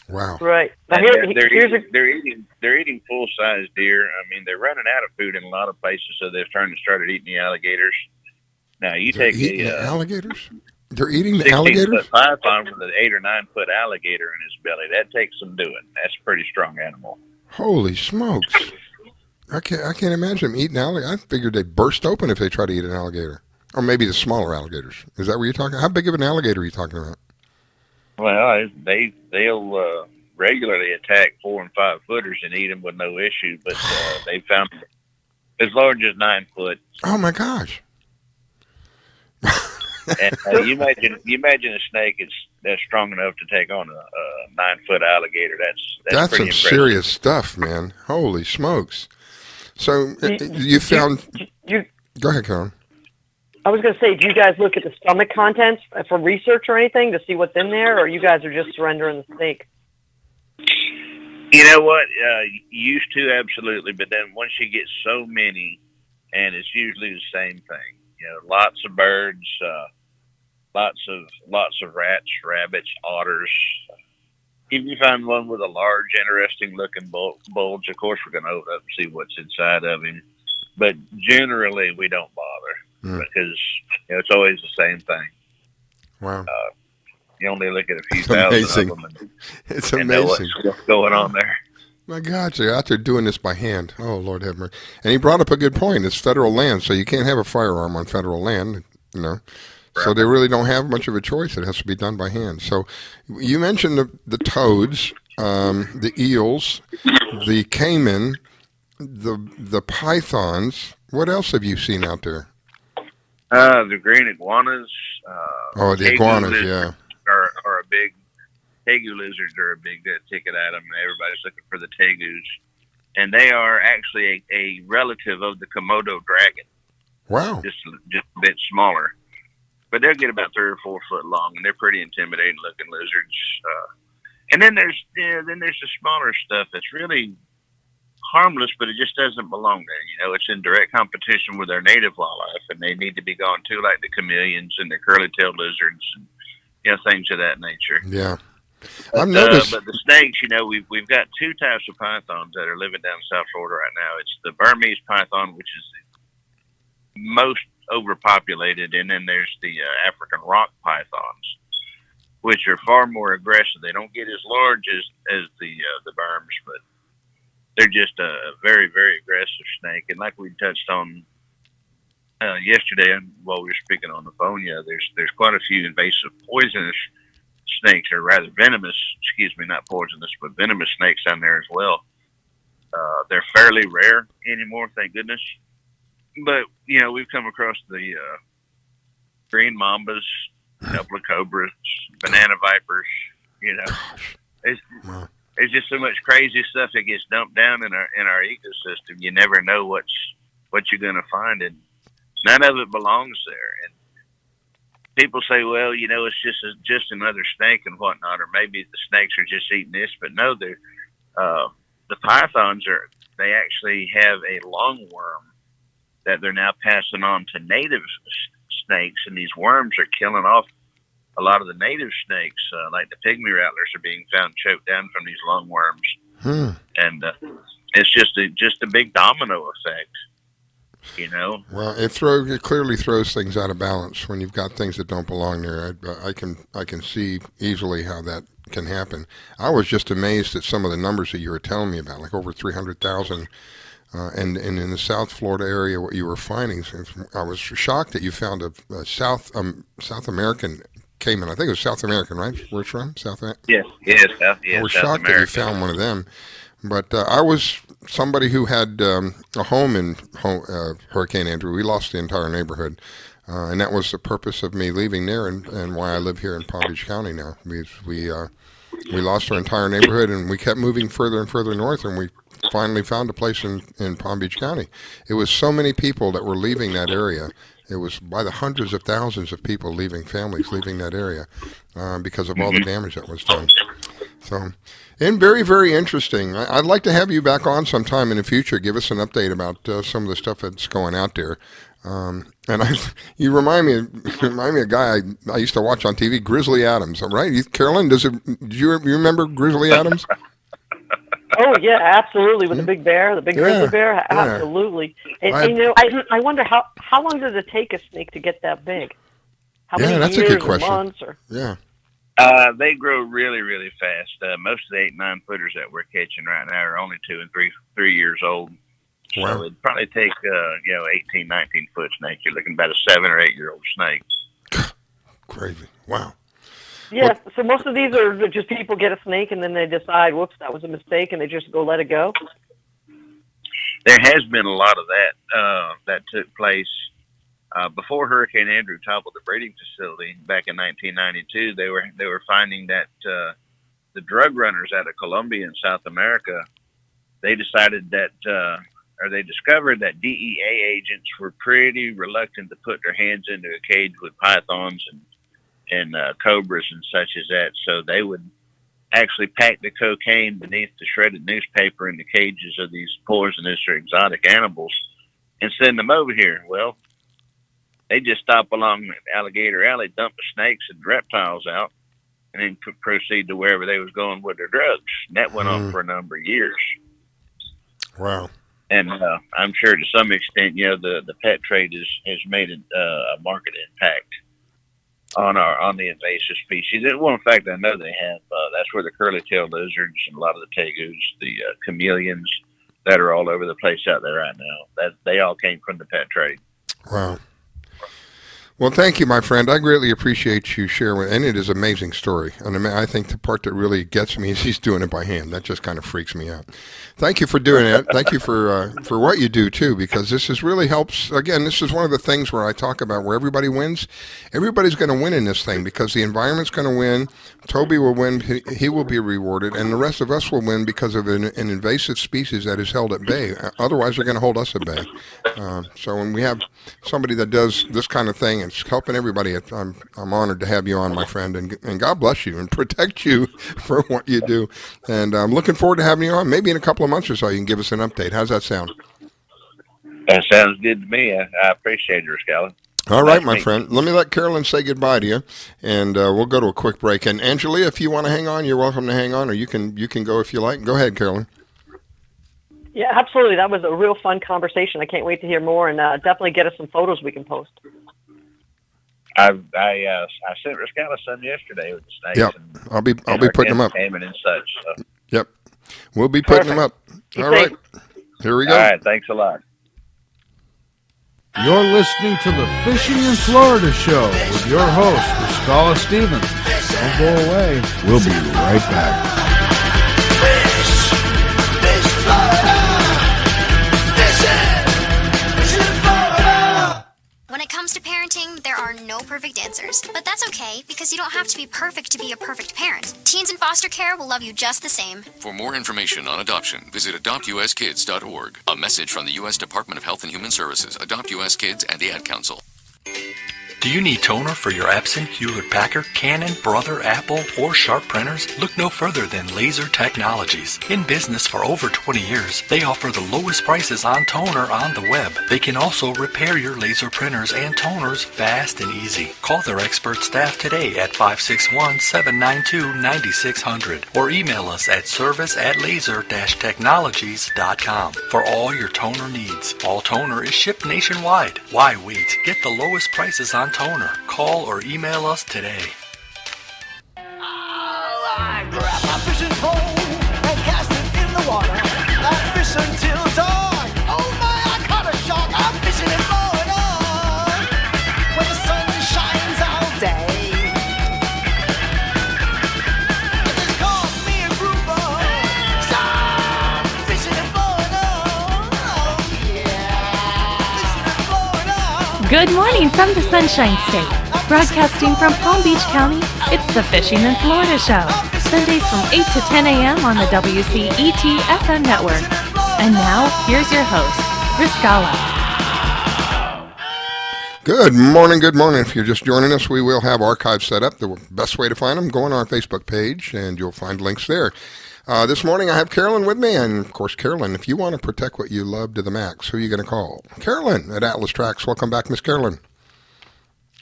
Wow. Right. Now they're eating full-size deer. I mean, they're running out of food in a lot of places, so they've started eating the alligators. Now, alligators? They're eating the 16 alligators? foot python with an 8 or 9 foot alligator in his belly. That takes some doing. That's a pretty strong animal. Holy smokes! I can't imagine them eating alligator. I figured they'd burst open if they try to eat an alligator, or maybe the smaller alligators. Is that what you're talking? How big of an alligator are you talking about? Well, they'll regularly attack 4 and 5 footers and eat them with no issue. But they found as large as 9 foot. Oh my gosh! And you imagine a snake that's strong enough to take on a 9 foot alligator. That's some impressive. serious stuff, man. Holy smokes! So you found. Go ahead, Carolyn. I was going to say, do you guys look at the stomach contents for research or anything to see what's in there, or you guys are just surrendering the snake? You know what? Used to, absolutely, but then once you get so many, and it's usually the same thing. Lots of birds, lots of rats, rabbits, otters. If you find one with a large, interesting looking bulge, of course we're going to open up and see what's inside of him. But generally, we don't bother because it's always the same thing. Wow. You only look at a few thousand of them and know what's going on there. My God, they're out there doing this by hand. Oh, Lord have mercy. And he brought up a good point. It's federal land, so you can't have a firearm on federal land, Right. So they really don't have much of a choice. It has to be done by hand. So you mentioned the toads, the eels, the caiman, the pythons. What else have you seen out there? The green iguanas. The iguanas, yeah. Are a big, tegu lizards are a big ticket item. Everybody's looking for the tegus. And they are actually a relative of the Komodo dragon. Wow. Just a bit smaller. But they'll get about 3 or 4 foot long, and they're pretty intimidating looking lizards. And then there's the smaller stuff that's really harmless, but it just doesn't belong there. You know, it's in direct competition with our native wildlife, and they need to be gone too, like the chameleons and the curly-tailed lizards, and things of that nature. Yeah, I've noticed. But the snakes, you know, we've got two types of pythons that are living down South Florida right now. It's the Burmese python, which is the most overpopulated, and then there's the African rock pythons, which are far more aggressive. They don't get as large as the Burms, but they're just a very, very aggressive snake. And like we touched on yesterday while we were speaking on the phone, there's quite a few invasive poisonous snakes, or rather venomous, not poisonous, but venomous snakes down there as well. They're fairly rare anymore, thank goodness. But, you know, we've come across the green mambas, a couple of cobras, banana vipers, you know. There's just so much crazy stuff that gets dumped down in our ecosystem. You never know what you're going to find, and none of it belongs there. And people say, well, you know, it's just another snake and whatnot, or maybe the snakes are just eating this. But no, the pythons they actually have a lungworm that they're now passing on to native snakes, and these worms are killing off a lot of the native snakes, like the pygmy rattlers, are being found choked down from these lungworms. And it's just a big domino effect, you know. Well, it clearly throws things out of balance when you've got things that don't belong there. I can see easily how that can happen. I was just amazed at some of the numbers that you were telling me about, like over 300,000. And in the South Florida area, what you were finding, I was shocked that you found a South American caiman. I think it was South American, right? Where it's from? South America? Yes. I was shocked that you found one of them. But I was somebody who had a home in Hurricane Andrew. We lost the entire neighborhood. And that was the purpose of me leaving there and why I live here in Palm Beach County now. We lost our entire neighborhood, and we kept moving further and further north, and we finally found a place in Palm Beach County. It was so many people that were leaving that area. It was by the hundreds of thousands of people families leaving that area because of all the damage that was done. So, and very, very interesting. I'd like to have you back on sometime in the future. Give us an update about some of the stuff that's going out there. And you remind me of a guy I used to watch on TV, Grizzly Adams. Right, Carolyn? Do you remember Grizzly Adams? Oh yeah, absolutely. With the big bear, the big grizzly bear, absolutely. And you know, I wonder how long does it take a snake to get that big? How many that's years a good question. Or months? Or? Yeah. They grow really, really fast. Most of the 8-9 footers that we're catching right now are only 2 and 3 years old. Wow. So it'd probably take 18, 19 foot snake. You're looking about a 7 or 8 year old snake. Crazy. Wow. Yeah, so most of these are just people get a snake and then they decide, whoops, that was a mistake, and they just go let it go. There has been a lot of that took place before Hurricane Andrew toppled the breeding facility back in 1992. They were finding that the drug runners out of Colombia and South America, they decided that they discovered that DEA agents were pretty reluctant to put their hands into a cage with pythons and cobras and such as that. So they would actually pack the cocaine beneath the shredded newspaper in the cages of these poisonous or exotic animals and send them over here. Well, they just stop along Alligator Alley, dump the snakes and reptiles out, and then proceed to wherever they was going with their drugs. And that went on for a number of years. Wow. And I'm sure to some extent, the pet trade has made a market impact on the invasive species. And one fact I know they have, that's where the curly-tailed lizards and a lot of the tegus, the chameleons that are all over the place out there right now, they all came from the pet trade. Wow. Well, thank you, my friend. I greatly appreciate you sharing, and it is an amazing story. And I think the part that really gets me is he's doing it by hand. That just kind of freaks me out. Thank you for doing it. Thank you for what you do, too, because this really helps. Again, this is one of the things where I talk about where everybody wins. Everybody's going to win in this thing because the environment's going to win. Toby will win. He will be rewarded, and the rest of us will win because of an invasive species that is held at bay. Otherwise, they're going to hold us at bay. So when we have somebody that does this kind of thing clients, helping everybody. I'm honored to have you on, my friend, and God bless you and protect you for what you do. And I'm looking forward to having you on. Maybe in a couple of months or so, you can give us an update. How's that sound? That sounds good to me. I appreciate it, Scarlett. All right, my friend. Let me let Carolyn say goodbye to you, and we'll go to a quick break. And Angelia, if you want to hang on, you're welcome to hang on, or you can go if you like. Go ahead, Carolyn. Yeah, absolutely. That was a real fun conversation. I can't wait to hear more, and definitely get us some photos we can post. I sent Riscala some yesterday with the snakes. Yep, I'll be putting them up. And such. So. Yep, we'll be putting them up. All right, here we go. All right, thanks a lot. You're listening to the Fishing in Florida show with your host, Riscala Stevens. Don't go away. We'll be right back. When it comes to parenting, there are no perfect answers. But that's okay, because you don't have to be perfect to be a perfect parent. Teens in foster care will love you just the same. For more information on adoption, visit adoptuskids.org. A message from the U.S. Department of Health and Human Services, Adopt U.S. Kids, and the Ad Council. Do you need toner for your Epson, Hewlett-Packard, Canon, Brother, Apple, or Sharp printers? Look no further than Laser Technologies. In business for over 20 years, they offer the lowest prices on toner on the web. They can also repair your laser printers and toners fast and easy. Call their expert staff today at 561-792-9600 or email us at service@laser-technologies.com for all your toner needs. All toner is shipped nationwide. Why wait? Get the lowest prices on toner. Call or email us today. I grab my fishing pole and cast it in the water. I fish until dawn. Oh my, I caught a shark. I'm fishing and blowing on when the sun shines all day. It just caught me a grouper. So I'm fishing and blowing on. Oh yeah, fishing and blowing on. Good morning from the Sunshine State. Broadcasting from Palm Beach County, it's the Fishing in Florida show. Sundays from 8 to 10 a.m. on the WCET FM network. And now, here's your host, Riscala. Good morning, good morning. If you're just joining us, we will have archives set up. The best way to find them, go on our Facebook page, and you'll find links there. This morning, I have Carolyn with me, and of course, Carolyn, if you want to protect what you love to the max, who are you going to call? Carolyn at Atlas Trax. Welcome back, Miss Carolyn.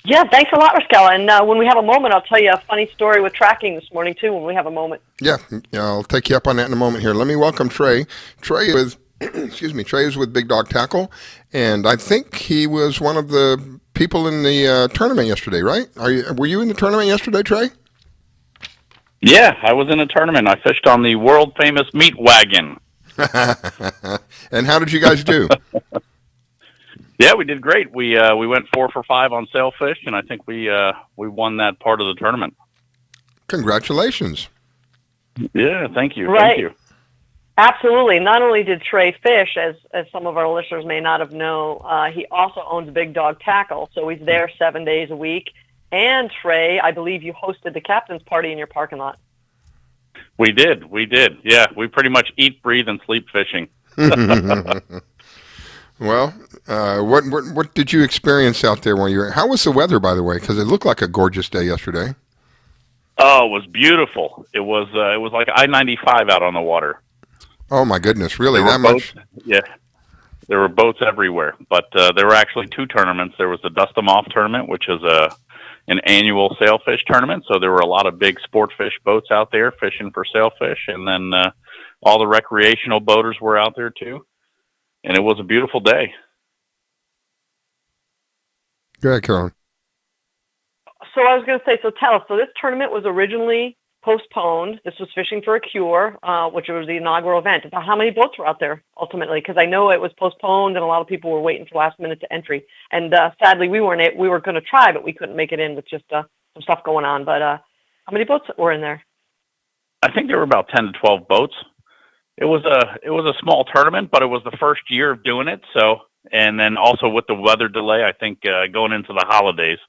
Yeah, thanks a lot, Riscala. And when we have a moment, I'll tell you a funny story with tracking this morning, too, when we have a moment. Yeah, I'll take you up on that in a moment here. Let me welcome Trae. Trae is Trae is with Big Dog Tackle, and I think he was one of the people in the tournament yesterday, right? Were you in the tournament yesterday, Trae? Yeah, I was in a tournament. I fished on the world-famous meat wagon. And how did you guys do? Yeah, we did great. We went 4 for 5 on sailfish, and I think we won that part of the tournament. Congratulations! Yeah, thank you. Right. Thank you. Absolutely. Not only did Trae fish, as some of our listeners may not have known, he also owns Big Dog Tackle, so he's there 7 days a week. And Trae, I believe you hosted the captain's party in your parking lot. We did. Yeah, we pretty much eat, breathe, and sleep fishing. Well, what did you experience out there when you were? How was the weather, by the way? Because it looked like a gorgeous day yesterday. Oh, it was beautiful. It was like I-95 out on the water. Oh my goodness, really that boats, much? Yeah, there were boats everywhere. But there were actually 2 tournaments. There was the Dust 'em Off tournament, which is an annual sailfish tournament. So there were a lot of big sport fish boats out there fishing for sailfish, and then all the recreational boaters were out there too. And it was a beautiful day. Go ahead, Carolyn. So I was going to say, so tell us, so this tournament was originally postponed. This was Fishing for a Cure, which was the inaugural event. About how many boats were out there ultimately? Because I know it was postponed and a lot of people were waiting for last minute to entry. And sadly, we were going to try, but we couldn't make it in with just some stuff going on. But how many boats were in there? I think there were about 10 to 12 boats. It was a small tournament, but it was the first year of doing it. So, and then also with the weather delay, I think going into the holidays,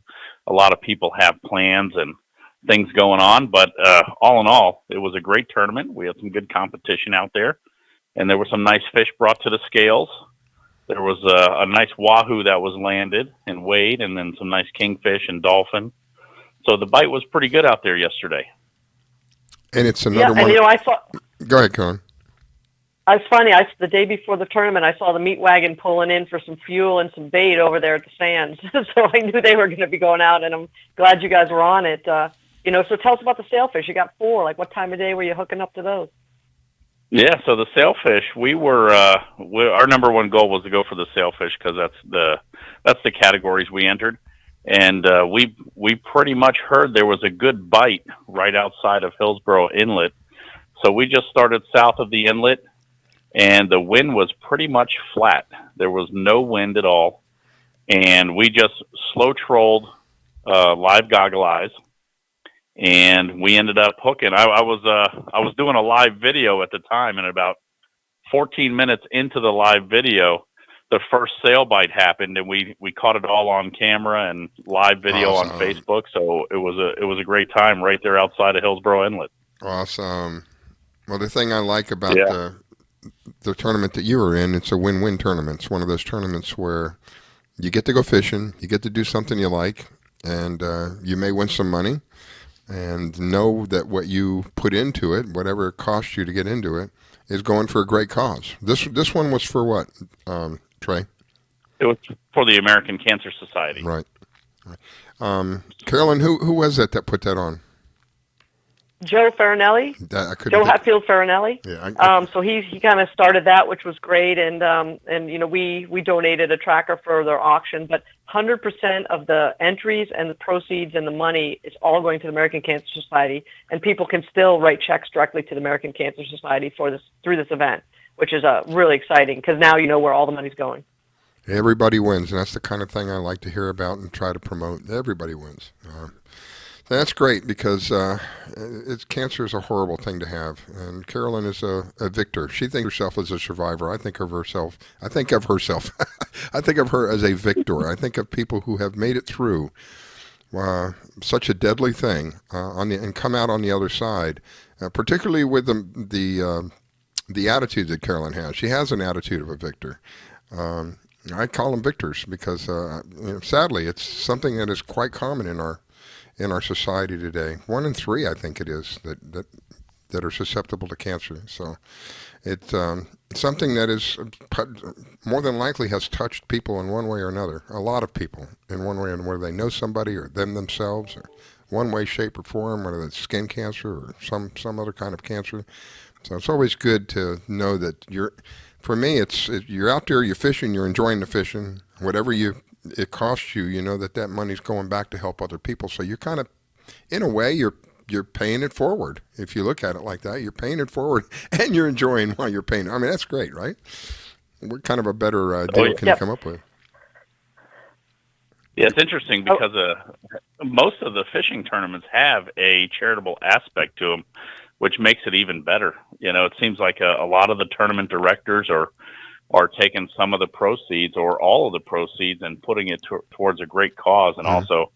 a lot of people have plans and things going on. But all in all, it was a great tournament. We had some good competition out there, and there were some nice fish brought to the scales. There was a nice wahoo that was landed and weighed, and then some nice kingfish and dolphin. So the bite was pretty good out there yesterday. And it's another one. And, I saw. Go ahead, Carolyn. It's funny. The day before the tournament, I saw the meat wagon pulling in for some fuel and some bait over there at the sands. So I knew they were going to be going out, and I'm glad you guys were on it. So tell us about the sailfish. You got 4. Like, what time of day were you hooking up to those? Yeah, so the sailfish, our number one goal was to go for the sailfish because that's the categories we entered, and we pretty much heard there was a good bite right outside of Hillsborough Inlet, so we just started south of the inlet, and the wind was pretty much flat. There was no wind at all, and we just slow trolled live goggle eyes. And we ended up hooking. I was doing a live video at the time, and about 14 minutes into the live video, the first sail bite happened, and we caught it all on camera and live video on Facebook. So it was a great time right there outside of Hillsborough Inlet. Awesome. Well, the thing I like about the tournament that you were in, it's a win-win tournament. It's one of those tournaments where you get to go fishing, you get to do something you like, and you may win some money. And know that what you put into it, whatever it costs you to get into it, is going for a great cause. This one was for what, Trae? It was for the American Cancer Society. Right. Carolyn, who was that put that on? Joe Farinelli. Joe Hatfield Farinelli. Yeah. So he kind of started that, which was great, and we donated a tracker for their auction, but 100% of the entries and the proceeds and the money is all going to the American Cancer Society, and people can still write checks directly to the American Cancer Society through this event, which is really exciting because now you know where all the money's going. Everybody wins, and that's the kind of thing I like to hear about and try to promote. Everybody wins. That's great because cancer is a horrible thing to have, and Carolyn is a victor. She thinks herself as a survivor. I think of her as a victor. I think of people who have made it through such a deadly thing and come out on the other side, particularly with the attitude that Carolyn has. She has an attitude of a victor. I call them victors because sadly it's something that is quite common in our society today. 1 in 3, I think it is, that are susceptible to cancer. So it's something that is more than likely has touched people in one way or another. A lot of people in one way or another. They know somebody or them themselves, or one way, shape, or form, whether it's skin cancer or some other kind of cancer. So it's always good to know that for me, you're out there, you're fishing, you're enjoying the fishing, whatever it costs you, you know that money's going back to help other people. So you're kind of, in a way, you're paying it forward. If you look at it like that, you're paying it forward and you're enjoying while you're paying. I mean, that's great, right? What kind of a better deal can you come up with? Yeah, it's interesting because most of the fishing tournaments have a charitable aspect to them, which makes it even better. It seems like a lot of the tournament directors are taking some of the proceeds or all of the proceeds and putting it towards a great cause. And also,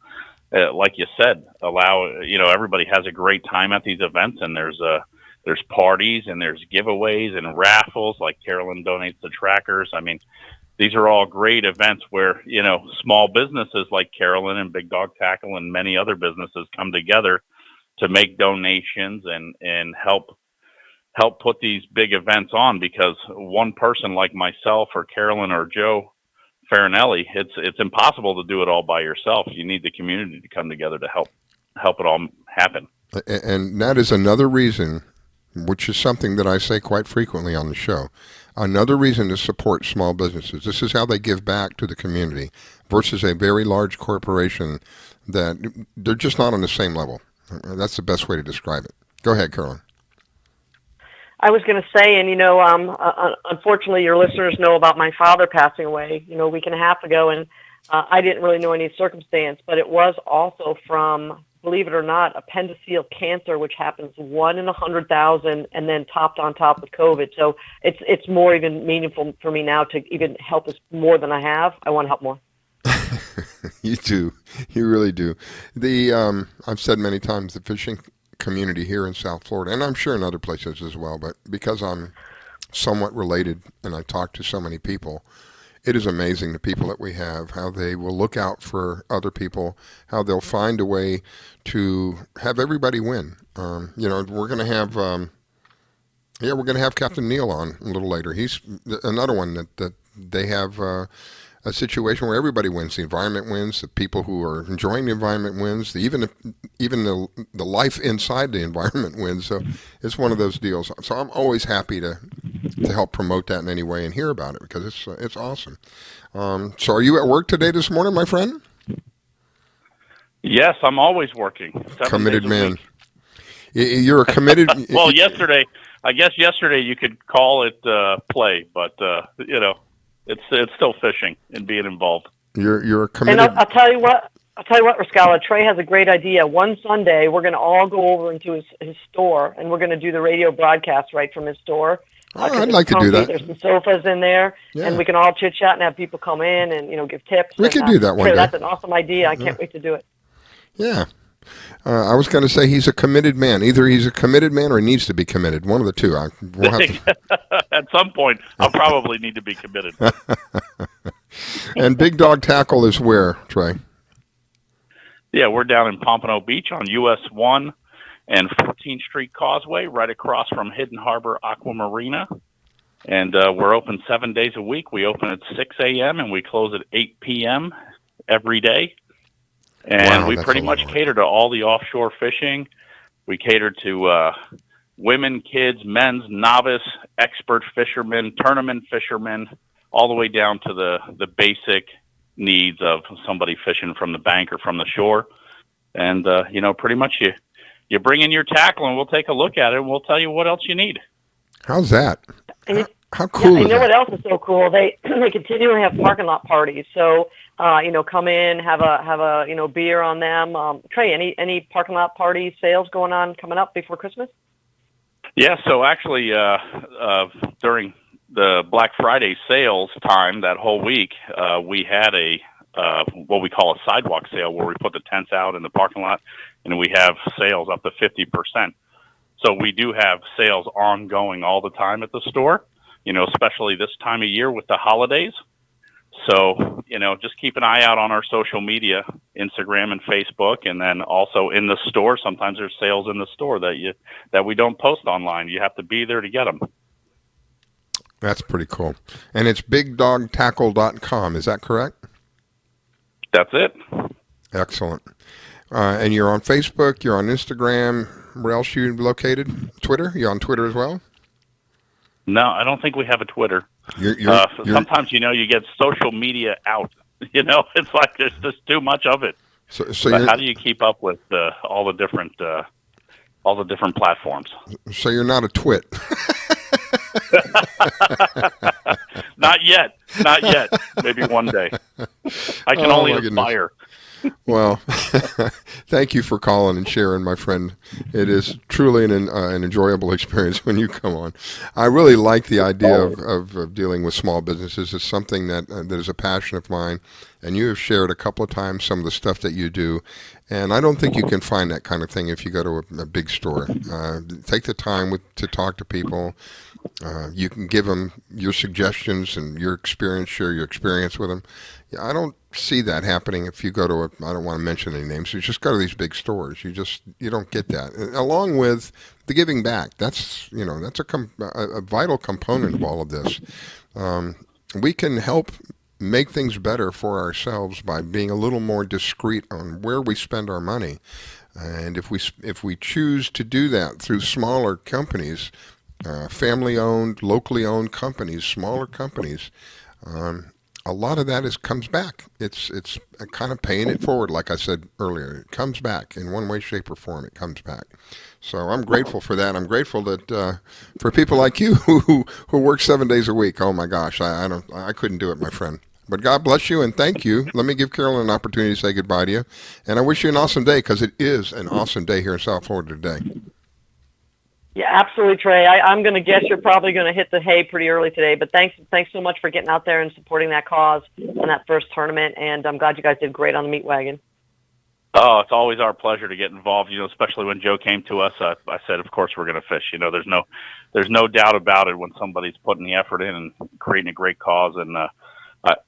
like you said, everybody has a great time at these events, and there's parties and there's giveaways and raffles, like Carolyn donates the trackers. I mean, these are all great events where, small businesses like Carolyn and Big Dog Tackle and many other businesses come together to make donations and help put these big events on, because one person like myself or Carolyn or Joe Farinelli, it's impossible to do it all by yourself. You need the community to come together to help it all happen. And that is another reason, which is something that I say quite frequently on the show, another reason to support small businesses. This is how they give back to the community versus a very large corporation that they're just not on the same level. That's the best way to describe it. Go ahead, Carolyn. I was going to say, and unfortunately, your listeners know about my father passing away, a week and a half ago, and I didn't really know any circumstance, but it was also from, believe it or not, appendiceal cancer, which happens 1 in 100,000, and then topped on top with COVID. So it's more even meaningful for me now to even help us more than I have. I want to help more. You do. You really do. I've said many times, the fishing community here in South Florida, and I'm sure in other places as well, but because I'm somewhat related and I talk to so many people, it is amazing the people that we have, how they will look out for other people, how they'll find a way to have everybody win. We're going to have, we're going to have Captain Neil on a little later. He's another one that they have a situation where everybody wins. The environment wins. The people who are enjoying the environment wins. Even the life inside the environment wins. So it's one of those deals. So I'm always happy to help promote that in any way and hear about it because it's awesome. So are you at work today this morning, my friend? Yes, I'm always working. Committed man. You're a committed. Well, I guess yesterday you could call it play, but it's still fishing and being involved. You're a committed. And I'll tell you what, Rascala, Trae has a great idea. One Sunday, we're going to all go over into his store, and we're going to do the radio broadcast right from his store. I'd like to do that. There's some sofas in there, and we can all chit chat and have people come in and give tips. We could do that one day. That's an awesome idea. I can't wait to do it. Yeah. I was going to say he's a committed man. Either he's a committed man or he needs to be committed. One of the two. We'll have to... At some point, I'll probably need to be committed. And Big Dog Tackle is where, Trae? Yeah, we're down in Pompano Beach on US 1 and 14th Street Causeway, right across from Hidden Harbor Aqua Marina. And we're open 7 days a week. We open at 6 a.m. and we close at 8 p.m. every day. And we pretty much cater to all the offshore fishing. We cater to women, kids, men's, novice, expert fishermen, tournament fishermen, all the way down to the basic needs of somebody fishing from the bank or from the shore. And, pretty much you bring in your tackle and we'll take a look at it and we'll tell you what else you need. How's that? How cool is that? What else is so cool? They continually have parking lot parties. So, come in, have a beer on them. Trae, any parking lot party sales going on coming up before Christmas? Yeah, so actually during the Black Friday sales time that whole week, we had what we call a sidewalk sale where we put the tents out in the parking lot and we have sales up to 50%. So we do have sales ongoing all the time at the store, especially this time of year with the holidays. So, just keep an eye out on our social media, Instagram and Facebook, and then also in the store. Sometimes there's sales in the store that we don't post online. You have to be there to get them. That's pretty cool. And it's bigdogtackle.com. Is that correct? That's it. Excellent. And you're on Facebook, you're on Instagram. Where else are you located? Twitter? You're on Twitter as well? No, I don't think we have a Twitter. Sometimes, you get social media out. It's like there's just too much of it. So how do you keep up with all the different platforms? So you're not a twit. Not yet. Maybe one day. I can only aspire. Well, thank you for calling and sharing, my friend. It is truly an enjoyable experience when you come on. I really like the idea of dealing with small businesses. It's something that is a passion of mine, and you have shared a couple of times some of the stuff that you do, and I don't think you can find that kind of thing if you go to a big store. Take the time to talk to people. You can give them your suggestions and your experience, share your experience with them. Yeah, I don't see that happening if you go to I don't want to mention any names. You just go to these big stores. You don't get that. Along with the giving back, that's a vital component of all of this. We can help make things better for ourselves by being a little more discreet on where we spend our money, and if we choose to do that through smaller companies, family-owned, locally owned companies, smaller companies. A lot of that comes back. It's kind of paying it forward, like I said earlier. It comes back in one way, shape, or form. It comes back. So I'm grateful for that. I'm grateful that for people like you who work 7 days a week. Oh my gosh, I couldn't do it, my friend. But God bless you and thank you. Let me give Carolyn an opportunity to say goodbye to you, and I wish you an awesome day because it is an awesome day here in South Florida today. Yeah, absolutely, Trae. I'm going to guess you're probably going to hit the hay pretty early today, but thanks so much for getting out there and supporting that cause in that first tournament, and I'm glad you guys did great on the meat wagon. Oh, it's always our pleasure to get involved, especially when Joe came to us. I said, of course, we're going to fish. There's no doubt about it when somebody's putting the effort in and creating a great cause, and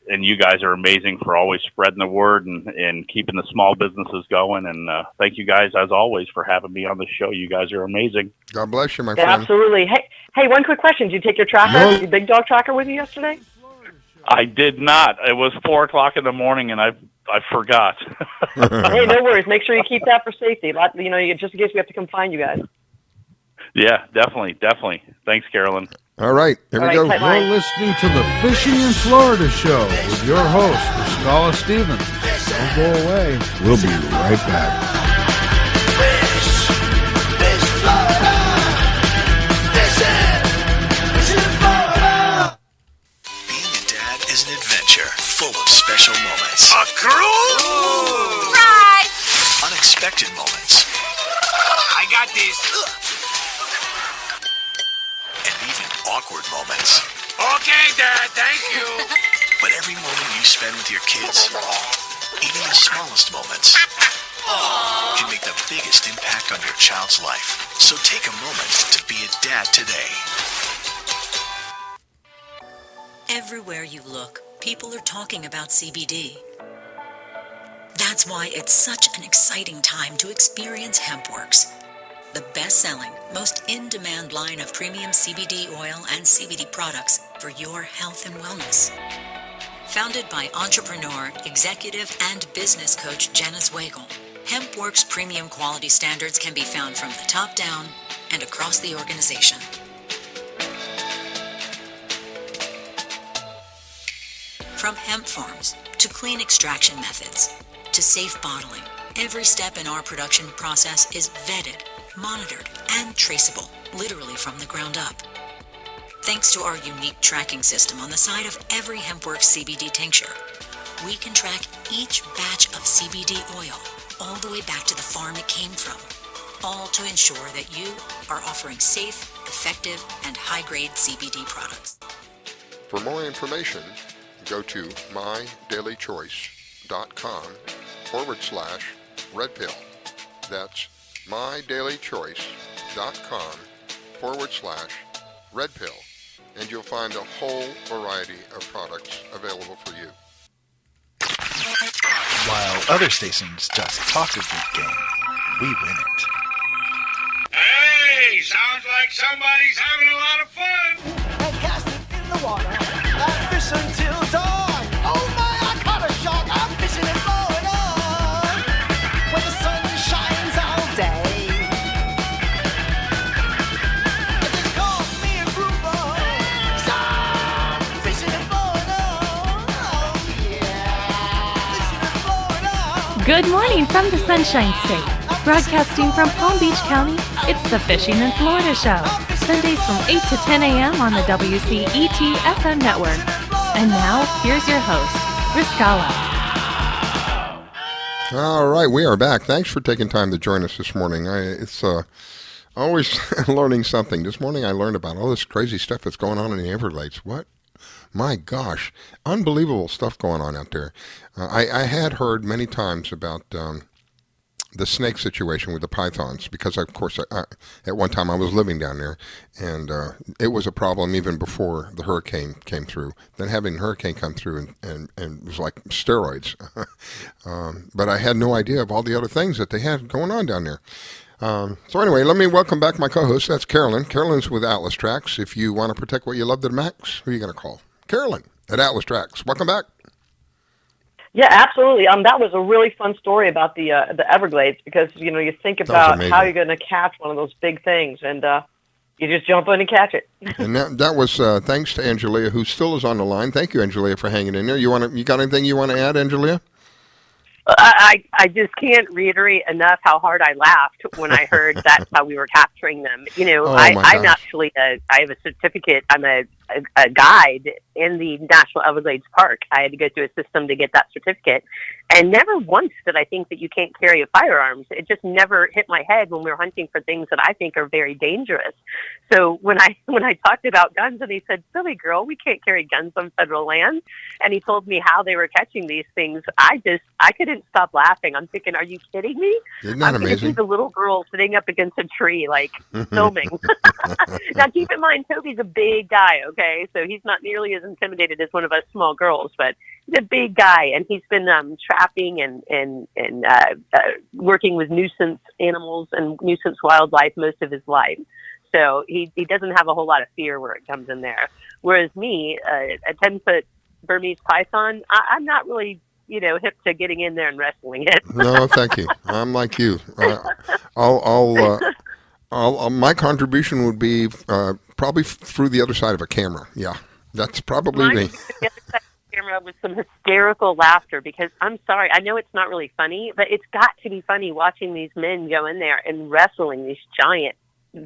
And you guys are amazing for always spreading the word and keeping the small businesses going. And thank you guys, as always, for having me on the show. You guys are amazing. God bless you, my Yeah, friend. absolutely. Hey, one quick question. Did you take your tracker, your big dog tracker with you yesterday? I did not. It was 4 o'clock in the morning, and I forgot. Hey, no worries. Make sure you keep that for safety. Just in case we have to come find you guys. Yeah, definitely. Thanks, Carolyn. All right, here we go. You're listening to the Fishing in Florida show with your host, Riscala Stevens. Don't go away. We'll be right back. Being a dad is an adventure full of special moments. A cruise? Surprise! Unexpected moments. I got this. And even awkward moments. Okay, Dad, thank you. But every moment you spend with your kids, even the smallest moments, can make the biggest impact on your child's life. So take a moment to be a dad today. Everywhere you look, people are talking about CBD. That's why it's such an exciting time to experience HempWorks, the best-selling, most in-demand line of premium CBD oil and CBD products for your health and wellness. Founded by entrepreneur, executive, and business coach Janice Wagle, HempWorks premium quality standards can be found from the top down and across the organization. From hemp farms to clean extraction methods to safe bottling, every step in our production process is vetted, monitored, and traceable, literally from the ground up. Thanks to our unique tracking system on the side of every HempWorks CBD tincture, we can track each batch of CBD oil all the way back to the farm it came from, all to ensure that you are offering safe, effective, and high-grade CBD products. For more information, go to mydailychoice.com/red pill. That's mydailychoice.com/red pill. And you'll find a whole variety of products available for you. While other stations just talk a good game, we win it. Hey, sounds like somebody's having a lot of fun. And cast it in the water. I fish until dawn. Oh my, I caught a shark. I'm fishing and blowing on. When the sun shines all day. And they call me a grouper. So I'm fishing and blowing on. Oh yeah. Fishing and blowing on. Good morning from the Sunshine State. Broadcasting from Palm Beach County, it's the Fishing in Florida show. Sundays from 8 to 10 a.m. on the WCET FM network. And now, here's your host, Riscala. All right, we are back. Thanks for taking time to join us this morning. It's always learning something. This morning I learned about all this crazy stuff that's going on in the Everglades. What? My gosh, unbelievable stuff going on out there. I had heard many times about the snake situation with the pythons because, of course, at one time I was living down there, and it was a problem even before the hurricane came through. Then having the hurricane come through and it was like steroids. But I had no idea of all the other things that they had going on down there. So anyway, let me welcome back my co-host. That's Carolyn. Carolyn's with Atlas Trax. If you want to protect what you love to the max, who are you going to call? Carolyn at Atlas Trax. Welcome back. Yeah, absolutely. That was a really fun story about the Everglades because you think about how you're going to catch one of those big things, and you just jump in and catch it. And that was thanks to Angelia, who still is on the line. Thank you, Angelia, for hanging in there. You got anything you want to add, Angelia? I just can't reiterate enough how hard I laughed when I heard that's how we were capturing them. I'm actually I have a certificate. I'm a guide in the National Everglades Park. I had to go through a system to get that certificate. And never once did I think that you can't carry a firearms. It just never hit my head when we were hunting for things that I think are very dangerous. So when I talked about guns and he said, "Silly girl, we can't carry guns on federal land," and he told me how they were catching these things, I couldn't stop laughing. I'm thinking, are you kidding me? Isn't that I'm amazing? thinking the little girl sitting up against a tree, like filming. Now keep in mind, Toby's a big guy, okay? So he's not nearly as intimidated as one of us small girls, but he's a big guy, and he's been trapping and working with nuisance animals and nuisance wildlife most of his life. So he doesn't have a whole lot of fear where it comes in there. Whereas me, a 10-foot Burmese python, I'm not really, hip to getting in there and wrestling it. No, thank you. I'm like you. My contribution would be probably through the other side of a camera. Yeah, that's probably me. The other side of the camera with some hysterical laughter, because I'm sorry, I know it's not really funny, but it's got to be funny watching these men go in there and wrestling these giant,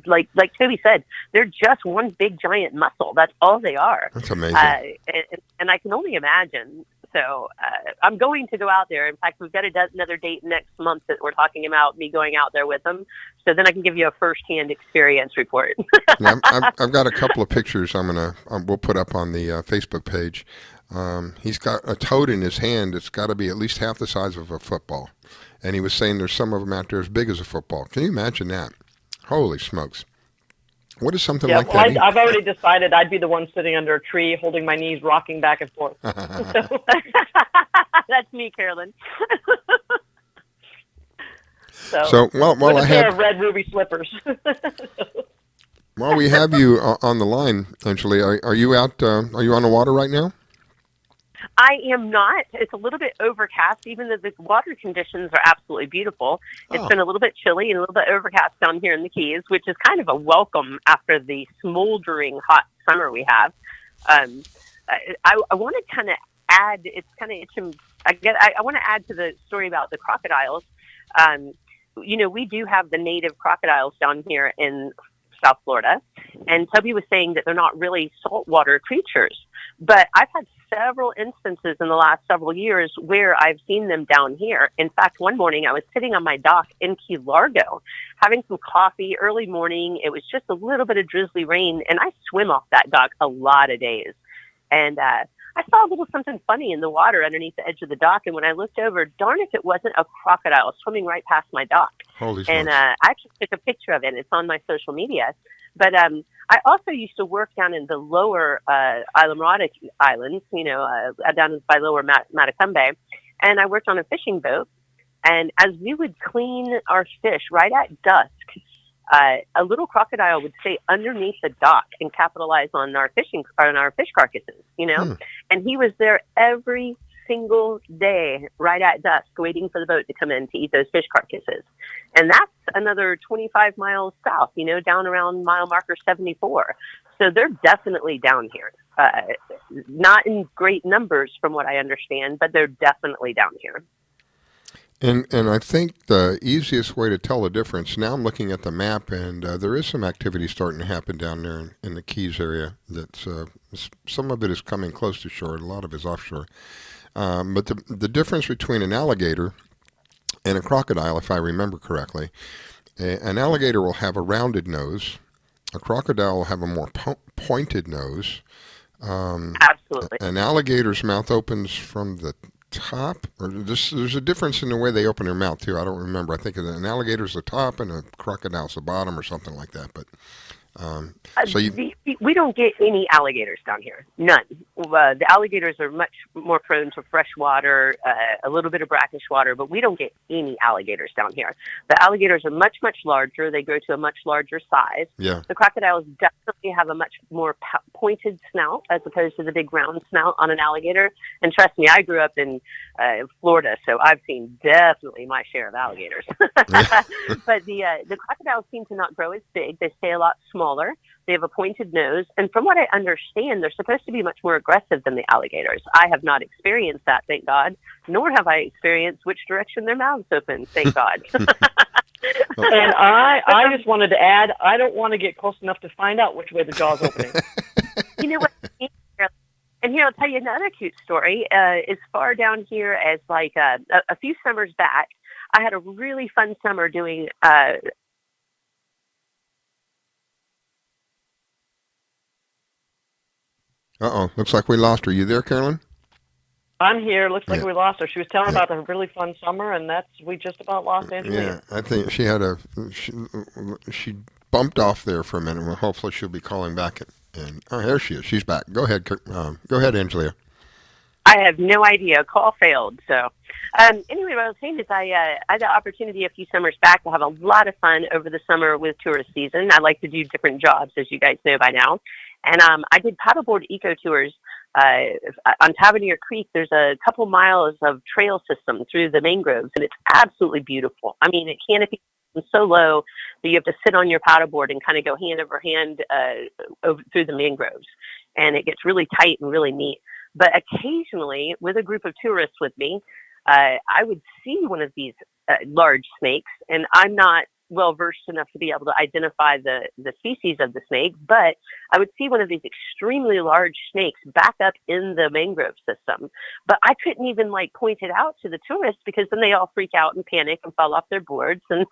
like Toby said, they're just one big giant muscle. That's all they are. That's amazing. And I can only imagine. So I'm going to go out there. In fact, we've got another date next month that we're talking about me going out there with them. So then I can give you a first-hand experience report. Now, I've got a couple of pictures we'll put up on the Facebook page. He's got a toad in his hand. It's got to be at least half the size of a football. And he was saying there's some of them out there as big as a football. Can you imagine that? Holy smokes. What is something like that? I've already decided I'd be the one sitting under a tree holding my knees, rocking back and forth. That's me, Carolyn. So while I have red ruby slippers. While we have you on the line, Angelia, are you out? Are you on the water right now? I am not. It's a little bit overcast, even though the water conditions are absolutely beautiful. It's been a little bit chilly and a little bit overcast down here in the Keys, which is kind of a welcome after the smoldering hot summer we have. I want to kind of add. It's kind of itching. I want to add to the story about the crocodiles. We do have the native crocodiles down here in South Florida, and Toby was saying that they're not really saltwater creatures. But I've had several instances in the last several years where I've seen them down here. In fact, one morning I was sitting on my dock in Key Largo having some coffee early morning. It was just a little bit of drizzly rain, and I swim off that dock a lot of days. And I saw a little something funny in the water underneath the edge of the dock, and when I looked over, darn if it wasn't a crocodile swimming right past my dock. Holy smokes. And I actually took a picture of it. It's on my social media. But I also used to work down in the lower Islamorada Islands, down by lower Matacumbe, and I worked on a fishing boat. And as we would clean our fish right at dusk, a little crocodile would stay underneath the dock and capitalize on our fish carcasses, And he was there every single day right at dusk waiting for the boat to come in to eat those fish carcasses. And that's another 25 miles south, down around mile marker 74. So they're definitely down here. Not in great numbers from what I understand, but they're definitely down here. And I think the easiest way to tell the difference, now I'm looking at the map, and there is some activity starting to happen down there in the Keys area. That's some of it is coming close to shore, a lot of it is offshore. But the difference between an alligator and a crocodile, if I remember correctly, an alligator will have a rounded nose. A crocodile will have a more pointed nose. Absolutely. An alligator's mouth opens from the top, or there's a difference in the way they open their mouth too. I don't remember. I think an alligator's the top and a crocodile's the bottom, or something like that. But we don't get any alligators down here. None. The alligators are much more prone to fresh water, a little bit of brackish water, but we don't get any alligators down here. The alligators are much, much larger. They grow to a much larger size. Yeah. The crocodiles definitely have a much more pointed snout as opposed to the big round snout on an alligator. And trust me, I grew up in Florida, so I've seen definitely my share of alligators. But the crocodiles seem to not grow as big. They stay a lot smaller. They have a pointed nose, and from what I understand, they're supposed to be much more aggressive than the alligators. I have not experienced that, thank God, nor have I experienced which direction their mouths open, thank God. And I just wanted to add, I don't want to get close enough to find out which way the jaw's opening. You know what? And here, I'll tell you another cute story. As far down here as like a few summers back, I had a really fun summer doing Looks like we lost her. You there, Carolyn? I'm here. Looks like Yeah. we lost her. She was telling Yeah. about a really fun summer, and we just about lost Angelia. Yeah, I think she had she bumped off there for a minute. Well, hopefully she'll be calling back. And here she is. She's back. Go ahead, Angelia. I have no idea. Call failed. So, anyway, what I was saying is I had the opportunity a few summers back to have a lot of fun over the summer with tourist season. I like to do different jobs, as you guys know by now. And I did paddleboard eco tours on Tavernier Creek. There's a couple miles of trail system through the mangroves, and it's absolutely beautiful. I mean, it canopy is so low that you have to sit on your paddleboard and kind of go hand over hand over through the mangroves, and it gets really tight and really neat. But occasionally, with a group of tourists with me, I would see one of these large snakes, and I'm not well versed enough to be able to identify the species of the snake, but I would see one of these extremely large snakes back up in the mangrove system. But I couldn't even like point it out to the tourists because then they all freak out and panic and fall off their boards. And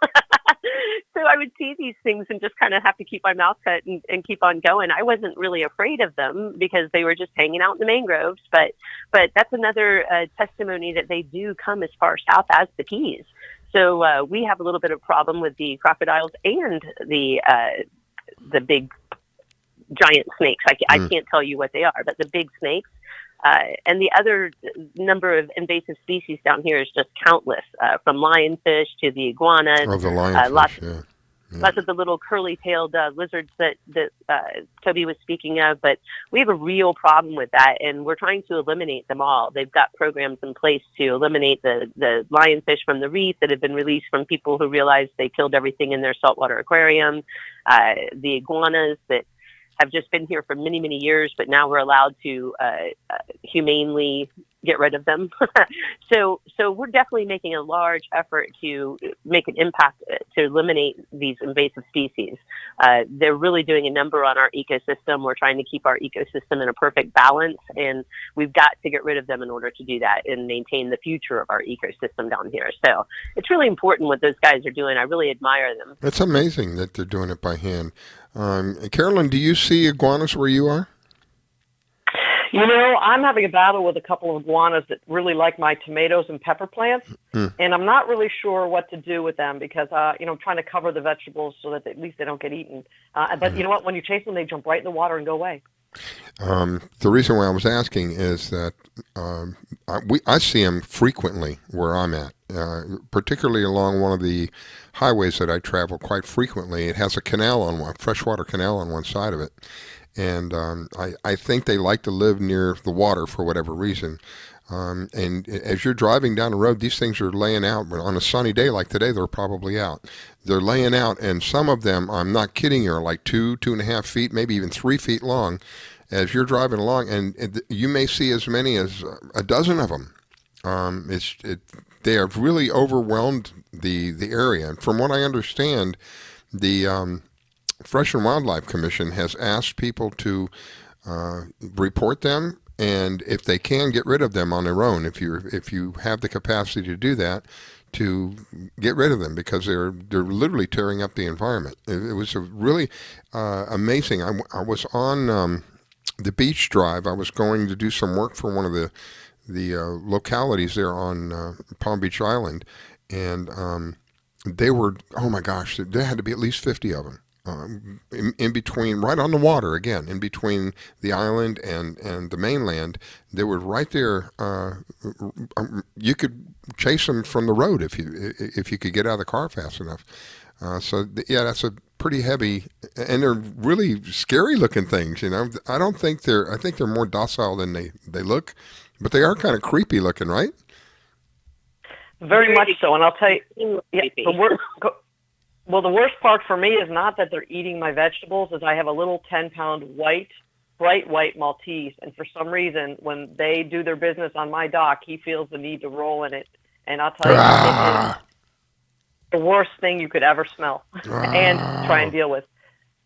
so I would see these things and just kind of have to keep my mouth shut and keep on going. I wasn't really afraid of them because they were just hanging out in the mangroves. But that's another testimony that they do come as far south as the Keys. So we have a little bit of problem with the crocodiles and the big giant snakes. I can't tell you what they are, but the big snakes. And the other number of invasive species down here is just countless, from lionfish to the iguanas. Oh, the lionfish, Lots of the little curly-tailed lizards that Toby was speaking of, but we have a real problem with that, and we're trying to eliminate them all. They've got programs in place to eliminate the lionfish from the reef that have been released from people who realized they killed everything in their saltwater aquarium, the iguanas that have just been here for many, many years, but now we're allowed to humanely get rid of them. So we're definitely making a large effort to make an impact to eliminate these invasive species. They're really doing a number on our ecosystem. We're trying to keep our ecosystem in a perfect balance, and we've got to get rid of them in order to do that and maintain the future of our ecosystem down here. So it's really important what those guys are doing. I really admire them. It's amazing that they're doing it by hand. Carolyn, do you see iguanas where you are? You know, I'm having a battle with a couple of iguanas that really like my tomatoes and pepper plants, and I'm not really sure what to do with them because, I'm trying to cover the vegetables so that at least they don't get eaten. But you know what? When you chase them, they jump right in the water and go away. The reason why I was asking is that I see them frequently where I'm at, particularly along one of the highways that I travel quite frequently. It has a canal on one, freshwater canal on one side of it. And I think they like to live near the water for whatever reason. And as you're driving down the road, these things are laying out. On a sunny day like today, they're probably out. They're laying out, and some of them, I'm not kidding you, are like 2.5 feet, maybe even 3 feet long as you're driving along. And you may see as many as a dozen of them. They have really overwhelmed the area. And from what I understand, the Fish and Wildlife Commission has asked people to report them, and if they can, get rid of them on their own. If you have the capacity to do that, to get rid of them because they're literally tearing up the environment. It was a really amazing. I was on the beach drive. I was going to do some work for one of the localities there on Palm Beach Island, and they were, oh my gosh, there had to be at least 50 of them. In between, right on the water again, in between the island and the mainland, they were right there. You could chase them from the road if you could get out of the car fast enough. That's a pretty heavy, and they're really scary looking things. I think they're more docile than they look, but they are kind of creepy looking, right? Very much so, and I'll tell you, the worst part for me is not that they're eating my vegetables, is I have a little 10-pound bright white Maltese, and for some reason, when they do their business on my dock, he feels the need to roll in it, and I'll tell you, it is the worst thing you could ever smell and try and deal with.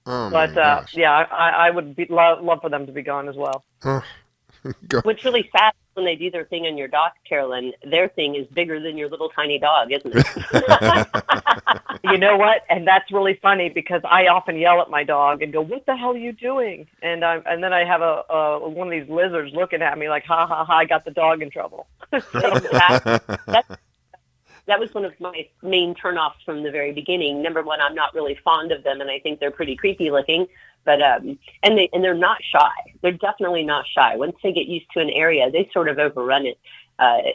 Oh, but I would love for them to be gone as well. What's really sad when they do their thing on your dock, Carolyn, their thing is bigger than your little tiny dog, isn't it? You know what? And that's really funny because I often yell at my dog and go, "What the hell are you doing?" And then I have one of these lizards looking at me like, "Ha ha ha! I got the dog in trouble." That was one of my main turnoffs from the very beginning. Number one, I'm not really fond of them, and I think they're pretty creepy looking. But and they're not shy. They're definitely not shy. Once they get used to an area, they sort of overrun it.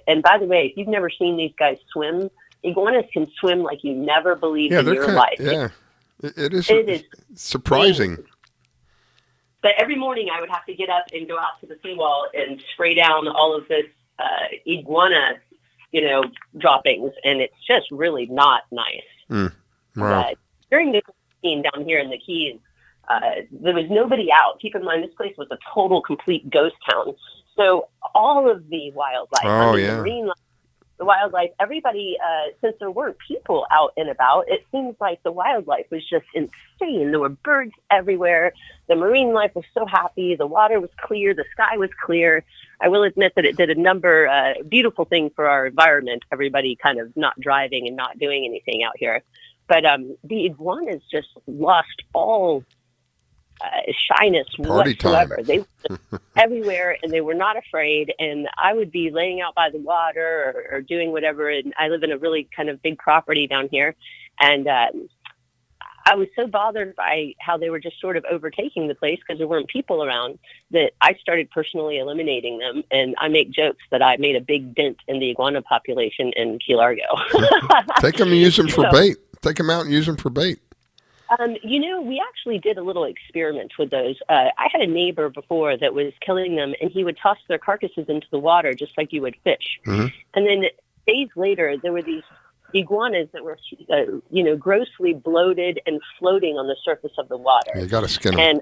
And by the way, if you've never seen these guys swim, iguanas can swim like you never believed in your life. Yeah, it is surprising. But every morning I would have to get up and go out to the seawall and spray down all of this iguana, droppings, and it's just really not nice. Wow. During the scene down here in the Keys, there was nobody out. Keep in mind, this place was a total, complete ghost town. So all of the wildlife, the marine life, the wildlife, everybody, since there weren't people out and about, it seems like the wildlife was just insane. There were birds everywhere. The marine life was so happy. The water was clear. The sky was clear. I will admit that it did a beautiful thing for our environment, everybody kind of not driving and not doing anything out here. But the iguanas just lost all shyness whatsoever. They were everywhere, and they were not afraid. And I would be laying out by the water or doing whatever. And I live in a really kind of big property down here, and I was so bothered by how they were just sort of overtaking the place because there weren't people around that I started personally eliminating them. And I make jokes that I made a big dent in the iguana population in Key Largo. Take them and use them for bait. Take them out and use them for bait. We actually did a little experiment with those. I had a neighbor before that was killing them, and he would toss their carcasses into the water just like you would fish. Mm-hmm. And then days later, there were these iguanas that were, grossly bloated and floating on the surface of the water. You got to skin them. And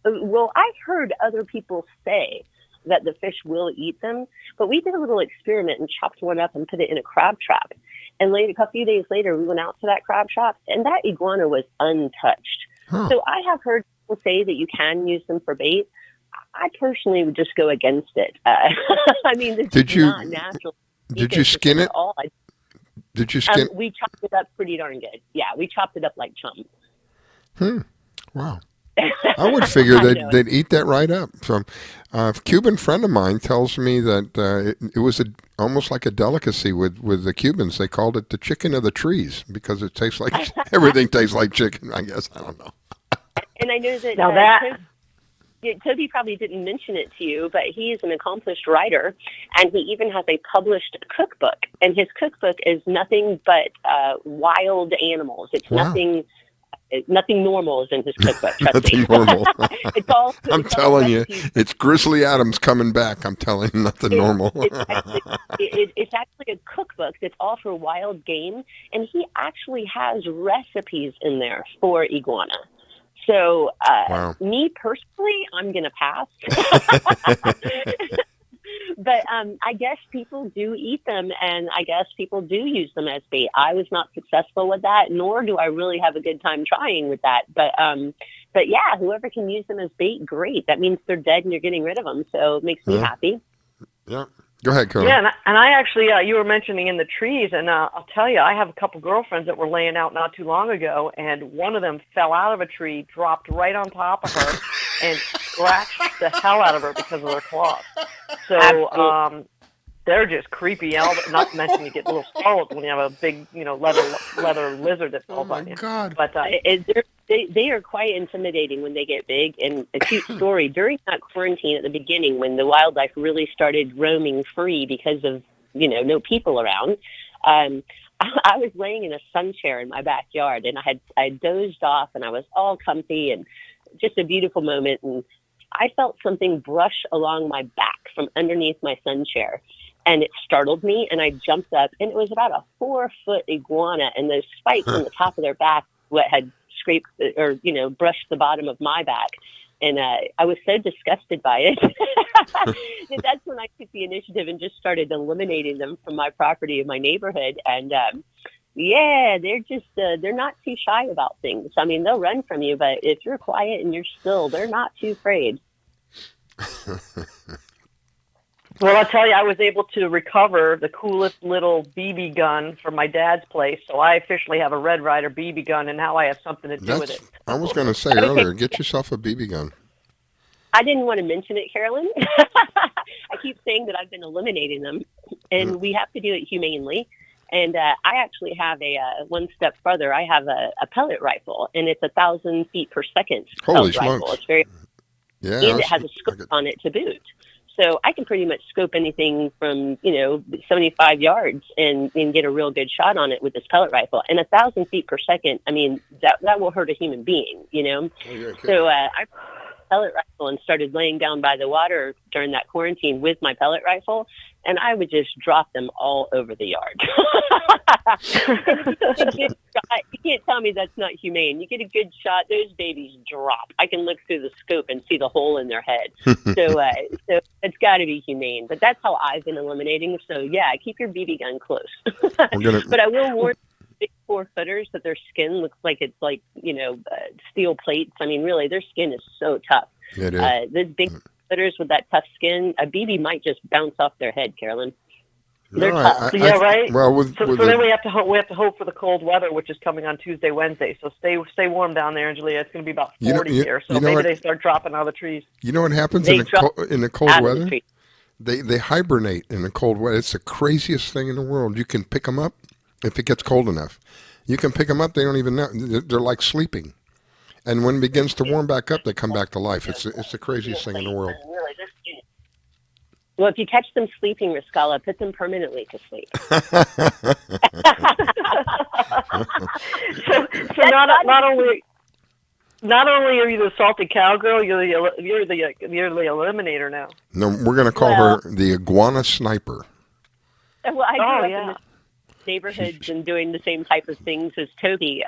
I heard other people say that the fish will eat them, but we did a little experiment and chopped one up and put it in a crab trap. And a few days later, we went out to that crab trap, and that iguana was untouched. Huh. So I have heard people say that you can use them for bait. I personally would just go against it. This is not natural. Did you skin it? Did you skin? We chopped it up pretty darn good. Yeah, we chopped it up like chum. Wow. I would figure they'd eat that right up. So, a Cuban friend of mine tells me that it was almost like a delicacy with the Cubans. They called it the chicken of the trees because it tastes like everything tastes like chicken. I guess I don't know. And I know that Toby probably didn't mention it to you, but he is an accomplished writer, and he even has a published cookbook. And his cookbook is nothing but wild animals. It's nothing normal is in his cookbook. Nothing normal. I'm telling you, recipes. it's Grizzly Adams coming back. I'm telling you, nothing normal. It's actually a cookbook that's all for wild game, and he actually has recipes in there for iguana. So, me personally, I'm going to pass. But I guess people do eat them, and I guess people do use them as bait. I was not successful with that, nor do I really have a good time trying with that. But yeah, whoever can use them as bait, great. That means they're dead and you're getting rid of them, so it makes me happy. Yeah. Go ahead, Carolyn. Yeah, and I actually, you were mentioning in the trees, and I'll tell you, I have a couple girlfriends that were laying out not too long ago, and one of them fell out of a tree, dropped right on top of her, and scratched the hell out of her because of their claws. So they're just creepy. Not to mention you get a little startled when you have a big, leather lizard that falls on you. God. But they are quite intimidating when they get big. And a cute story, during that quarantine at the beginning when the wildlife really started roaming free because of, no people around, I was laying in a sun chair in my backyard, and I dozed off, and I was all comfy and just a beautiful moment. And I felt something brush along my back from underneath my sun chair. And it startled me, and I jumped up, and it was about a 4-foot iguana, and those spikes on the top of their back had scraped or brushed the bottom of my back, and I was so disgusted by it that that's when I took the initiative and just started eliminating them from my property and my neighborhood. And they're just they're not too shy about things. I mean, they'll run from you, but if you're quiet and you're still, they're not too afraid. Well, I'll tell you, I was able to recover the coolest little BB gun from my dad's place, so I officially have a Red Ryder BB gun, and now I have something to do with it. I was going to say earlier, get yourself a BB gun. I didn't want to mention it, Carolyn. I keep saying that I've been eliminating them, and we have to do it humanely. And I actually have a one step further. I have a pellet rifle, and it's 1,000 feet per second. Holy pellet rifle. smokes! It's very, yeah, and it has a scope on it to boot. So I can pretty much scope anything from 75 yards and get a real good shot on it with this pellet rifle. And 1,000 feet per second. I mean, that will hurt a human being. Oh, So I pellet rifle and started laying down by the water during that quarantine with my pellet rifle, and I would just drop them all over the yard. You can't tell me that's not humane. You get a good shot, those babies drop. I can look through the scope and see the hole in their head. So it's got to be humane. But that's how I've been eliminating. So yeah, keep your BB gun close. But I will warn big 4-footers that their skin looks like it's like steel plates. I mean, really, their skin is so tough. It is. Those big footers with that tough skin, a BB might just bounce off their head, Carolyn. They're tough. Right. Well, so then we have to hope for the cold weather, which is coming on Tuesday, Wednesday. So stay warm down there, Angelia. It's going to be about 40 here. So maybe they start dropping out of the trees. You know what happens in the cold weather? They hibernate in the cold weather. It's the craziest thing in the world. You can pick them up if it gets cold enough. You can pick them up. They don't even know. They're like sleeping. And when it begins to warm back up, they come back to life. It's the craziest thing in the world. Well, if you catch them sleeping, Riscala, put them permanently to sleep. so not only are you the salty cowgirl, you're the eliminator now. No, we're going to call her the iguana sniper. Well, I grew up in the neighborhoods and doing the same type of things as Toby.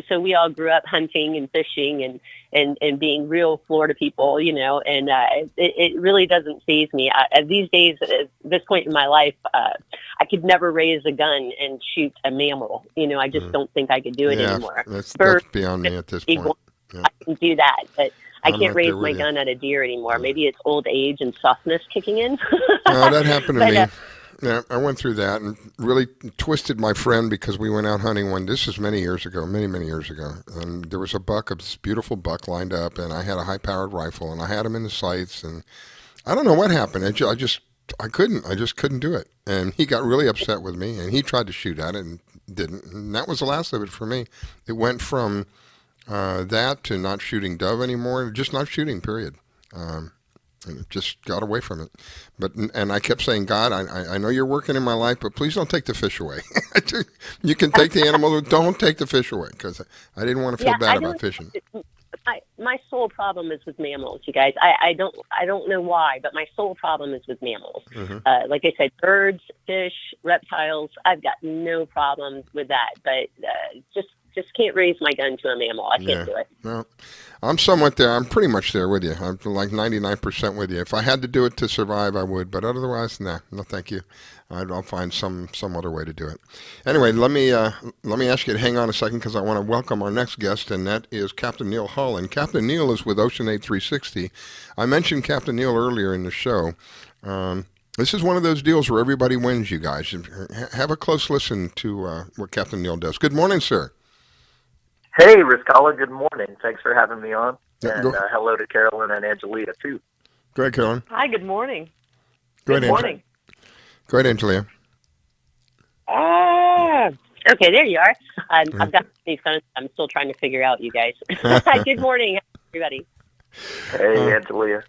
So we all grew up hunting and fishing and being real Florida people, and it really doesn't faze me. These days, at this point in my life, I could never raise a gun and shoot a mammal. I just don't think I could do it anymore. That's beyond me at this point. I can do that, but I can't raise my gun at a deer anymore. Maybe it's old age and softness kicking in. No, that happened to me. Yeah, I went through that and really twisted my friend because we went out hunting one. This is many years ago, many years ago. And there was a this beautiful buck lined up, and I had a high-powered rifle, and I had him in the sights. And I don't know what happened. I just couldn't do it. And he got really upset with me, and he tried to shoot at it and didn't. And that was the last of it for me. It went from that to not shooting dove anymore, just not shooting, period. And just got away from it. And I kept saying, God, I know you're working in my life, but please don't take the fish away. You can take the animal, but don't take the fish away, because I didn't want to feel bad about fishing. My sole problem is with mammals, you guys. I don't know why, but my sole problem is with mammals. Mm-hmm. Like I said, birds, fish, reptiles, I've got no problems with that, but just can't raise my gun to a mammal. I can't do it. No, I'm somewhat there. I'm pretty much there with you. I'm like 99% with you. If I had to do it to survive, I would. But otherwise, no, thank you. I'll find some other way to do it. Anyway, let me ask you to hang on a second because I want to welcome our next guest, and that is Captain Neil Holland. Captain Neil is with Ocean 8360. I mentioned Captain Neil earlier in the show. This is one of those deals where everybody wins, you guys. Have a close listen to what Captain Neil does. Good morning, sir. Hey, Riscala, good morning. Thanks for having me on. Yeah, and hello to Carolyn and Angelia, too. Go ahead, Carolyn. Hi, good morning. Good morning. Go ahead, Angelia. Okay, there you are. I've got these phones. I'm still trying to figure out you guys. Good morning, everybody. Hey, Angelia.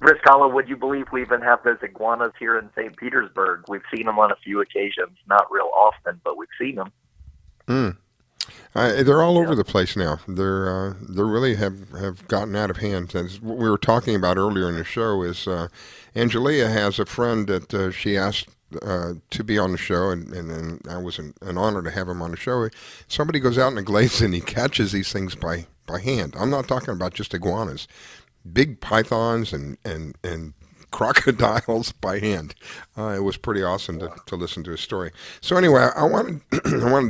Riscala, would you believe we even have those iguanas here in St. Petersburg? We've seen them on a few occasions, not real often, but we've seen them. They're all over the place now. They really have gotten out of hand. As what we were talking about earlier in the show is Angelia has a friend that she asked to be on the show, and I was an honor to have him on the show. Somebody goes out in the glades and he catches these things by hand. I'm not talking about just iguanas, big pythons and crocodiles by hand. It was pretty awesome to listen to his story. So anyway, I wanted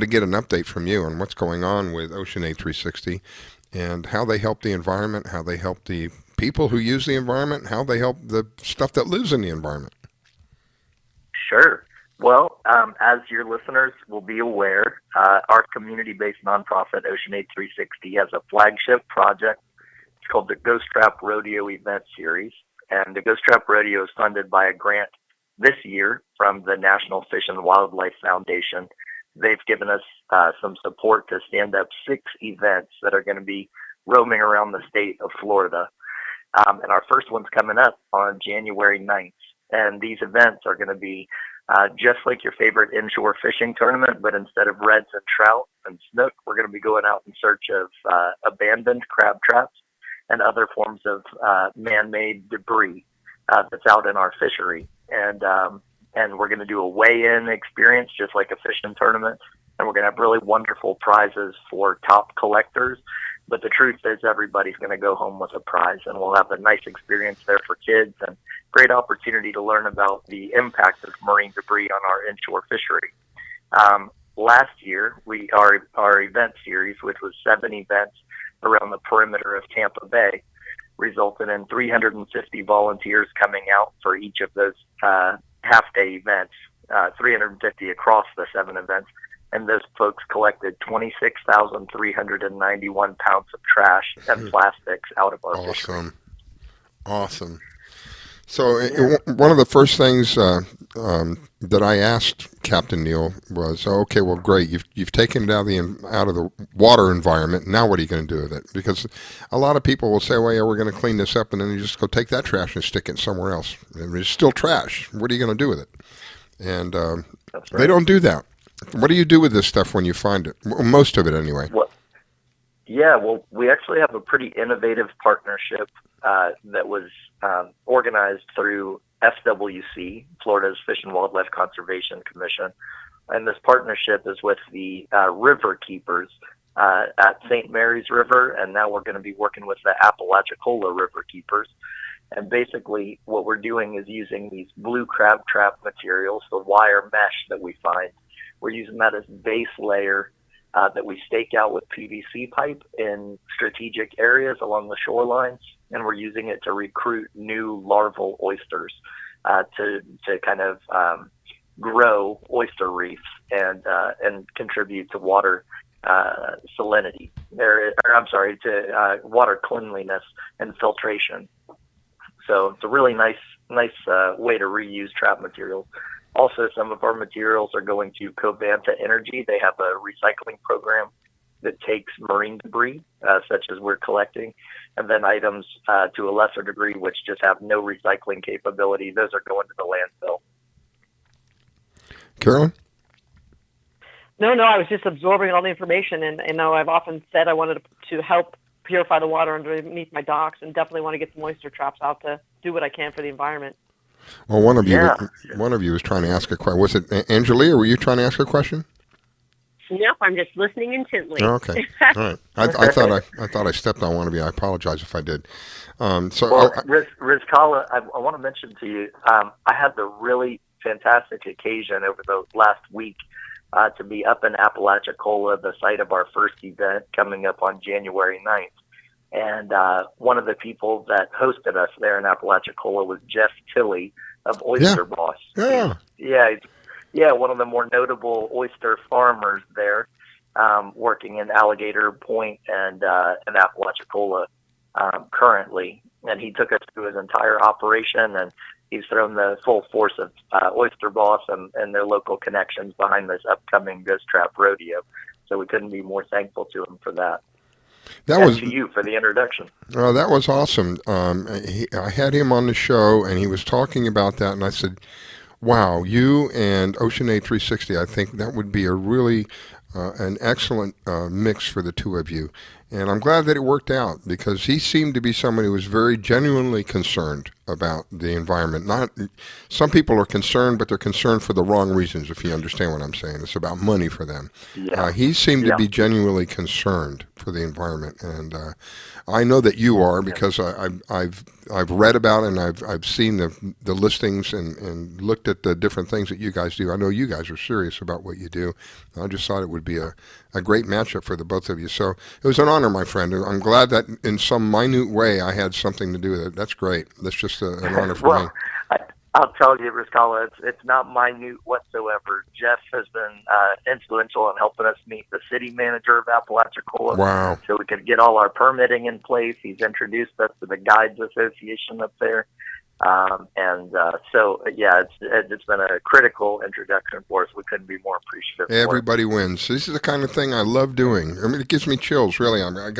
to get an update from you on what's going on with Ocean 8360 and how they help the environment, how they help the people who use the environment, how they help the stuff that lives in the environment. Sure. Well, as your listeners will be aware, our community-based nonprofit Ocean Aid 360 has a flagship project. It's called the Ghost Trap Rodeo Event Series. And the Ghost Trap Rodeo is funded by a grant this year from the National Fish and Wildlife Foundation. They've given us some support to stand up 6 events that are going to be roaming around the state of Florida. And our first one's coming up on January 9th. And these events are going to be just like your favorite inshore fishing tournament, but instead of reds and trout and snook, we're going to be going out in search of abandoned crab traps and other forms of man-made debris that's out in our fishery. And we're going to do a weigh-in experience just like a fishing tournament. And we're going to have really wonderful prizes for top collectors. But the truth is everybody's going to go home with a prize, and we'll have a nice experience there for kids and great opportunity to learn about the impact of marine debris on our inshore fishery. Last year, our event series, which was 7 events around the perimeter of Tampa Bay, resulted in 350 volunteers coming out for each of those half-day events, 350 across the 7 events. And those folks collected 26,391 pounds of trash and plastics out of our fishery. Awesome. So one of the first things that I asked Captain Neal was, okay, well, great, you've taken it out of the water environment. Now what are you going to do with it? Because a lot of people will say, well, yeah, we're going to clean this up, and then you just go take that trash and stick it somewhere else. I mean, it's still trash. What are you going to do with it? And they don't do that. What do you do with this stuff when you find it? Most of it, anyway. Well, we actually have a pretty innovative partnership that was organized through FWC, Florida's Fish and Wildlife Conservation Commission. And this partnership is with the river keepers at St. Mary's River, and now we're going to be working with the Apalachicola River keepers. And basically what we're doing is using these blue crab trap materials, the wire mesh that we find. We're using that as base layer that we stake out with PVC pipe in strategic areas along the shorelines, and we're using it to recruit new larval oysters to kind of grow oyster reefs and contribute to water salinity. To water cleanliness and filtration. So it's a really nice way to reuse trap materials. Also, some of our materials are going to Covanta Energy. They have a recycling program that takes marine debris, such as we're collecting, and then items to a lesser degree which just have no recycling capability. Those are going to the landfill. Carolyn? No, I was just absorbing all the information, and I've often said I wanted to help purify the water underneath my docks, and definitely want to get some oyster traps out to do what I can for the environment. Well, one of you was trying to ask a question. Was it Angelia, or were you trying to ask a question? Nope, I'm just listening intently. Oh, okay, all right. I thought I stepped on one of you. I apologize if I did. Rizkala, I want to mention to you, I had the really fantastic occasion over the last week to be up in Apalachicola, the site of our first event coming up on January 9th. And one of the people that hosted us there in Apalachicola was Jeff Tilley of Oyster Boss. Yeah, one of the more notable oyster farmers there, working in Alligator Point and Apalachicola currently. And he took us through his entire operation, and he's thrown the full force of Oyster Boss and their local connections behind this upcoming Ghost Trap Rodeo. So we couldn't be more thankful to him for that. To you for the introduction. That was awesome. I had him on the show, and he was talking about that, and I said, wow, you and Ocean Aid 360, I think that would be a really an excellent mix for the two of you. And I'm glad that it worked out, because he seemed to be somebody who was very genuinely concerned about the environment. Some people are concerned, but they're concerned for the wrong reasons, if you understand what I'm saying. It's about money for them. Yeah. He seemed to be genuinely concerned for the environment, and I know that you are, because I've read about it, and I've seen the listings and looked at the different things that you guys do. I know you guys are serious about what you do. I just thought it would be a great matchup for the both of you. So it was an honor, my friend. I'm glad that in some minute way I had something to do with it. That's great. That's just an honor for me. I'll tell you, Riscala, it's not minute whatsoever. Jeff has been influential in helping us meet the city manager of Apalachicola. Wow. So we could get all our permitting in place. He's introduced us to the Guides Association up there. It's been a critical introduction for us. We couldn't be more appreciative. Everybody wins. This is the kind of thing I love doing. I mean, it gives me chills, really. I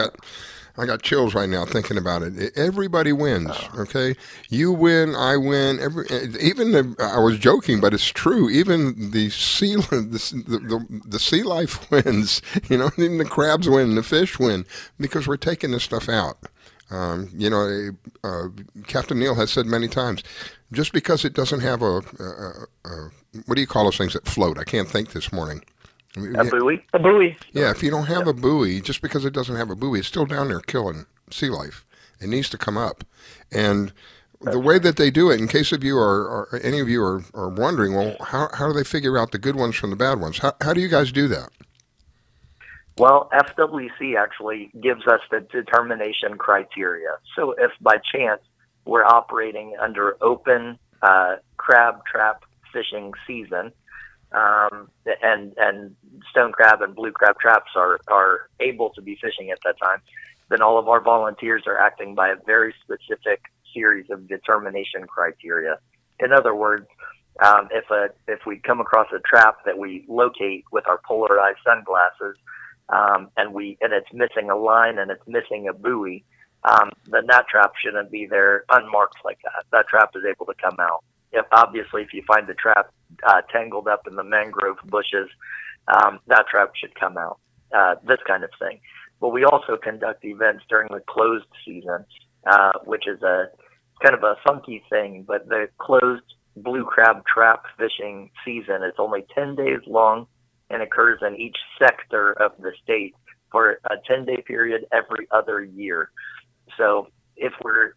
got chills right now thinking about it. Everybody wins, okay? You win, I win. I was joking, but it's true. Even the sea life wins. You know, even the crabs win, the fish win, because we're taking this stuff out. Captain Neal has said many times, just because it doesn't have a what do you call those things that float? I can't think this morning. A buoy? A buoy. Yeah, if you don't have a buoy, just because it doesn't have a buoy, it's still down there killing sea life. It needs to come up. And the way that they do it, in case of you or any of you are wondering, well, how do they figure out the good ones from the bad ones? How do you guys do that? Well, FWC actually gives us the determination criteria. So if by chance we're operating under open crab trap fishing season, and stone crab and blue crab traps are able to be fishing at that time, then all of our volunteers are acting by a very specific series of determination criteria. In other words, if we come across a trap that we locate with our polarized sunglasses, and it's missing a line and it's missing a buoy, then that trap shouldn't be there unmarked like that. That trap is able to come out. If you find the trap tangled up in the mangrove bushes, that trap should come out. This kind of thing. But we also conduct events during the closed season, which is a kind of a funky thing. But the closed blue crab trap fishing season is only 10 days long and occurs in each sector of the state for a 10-day period every other year. So if we're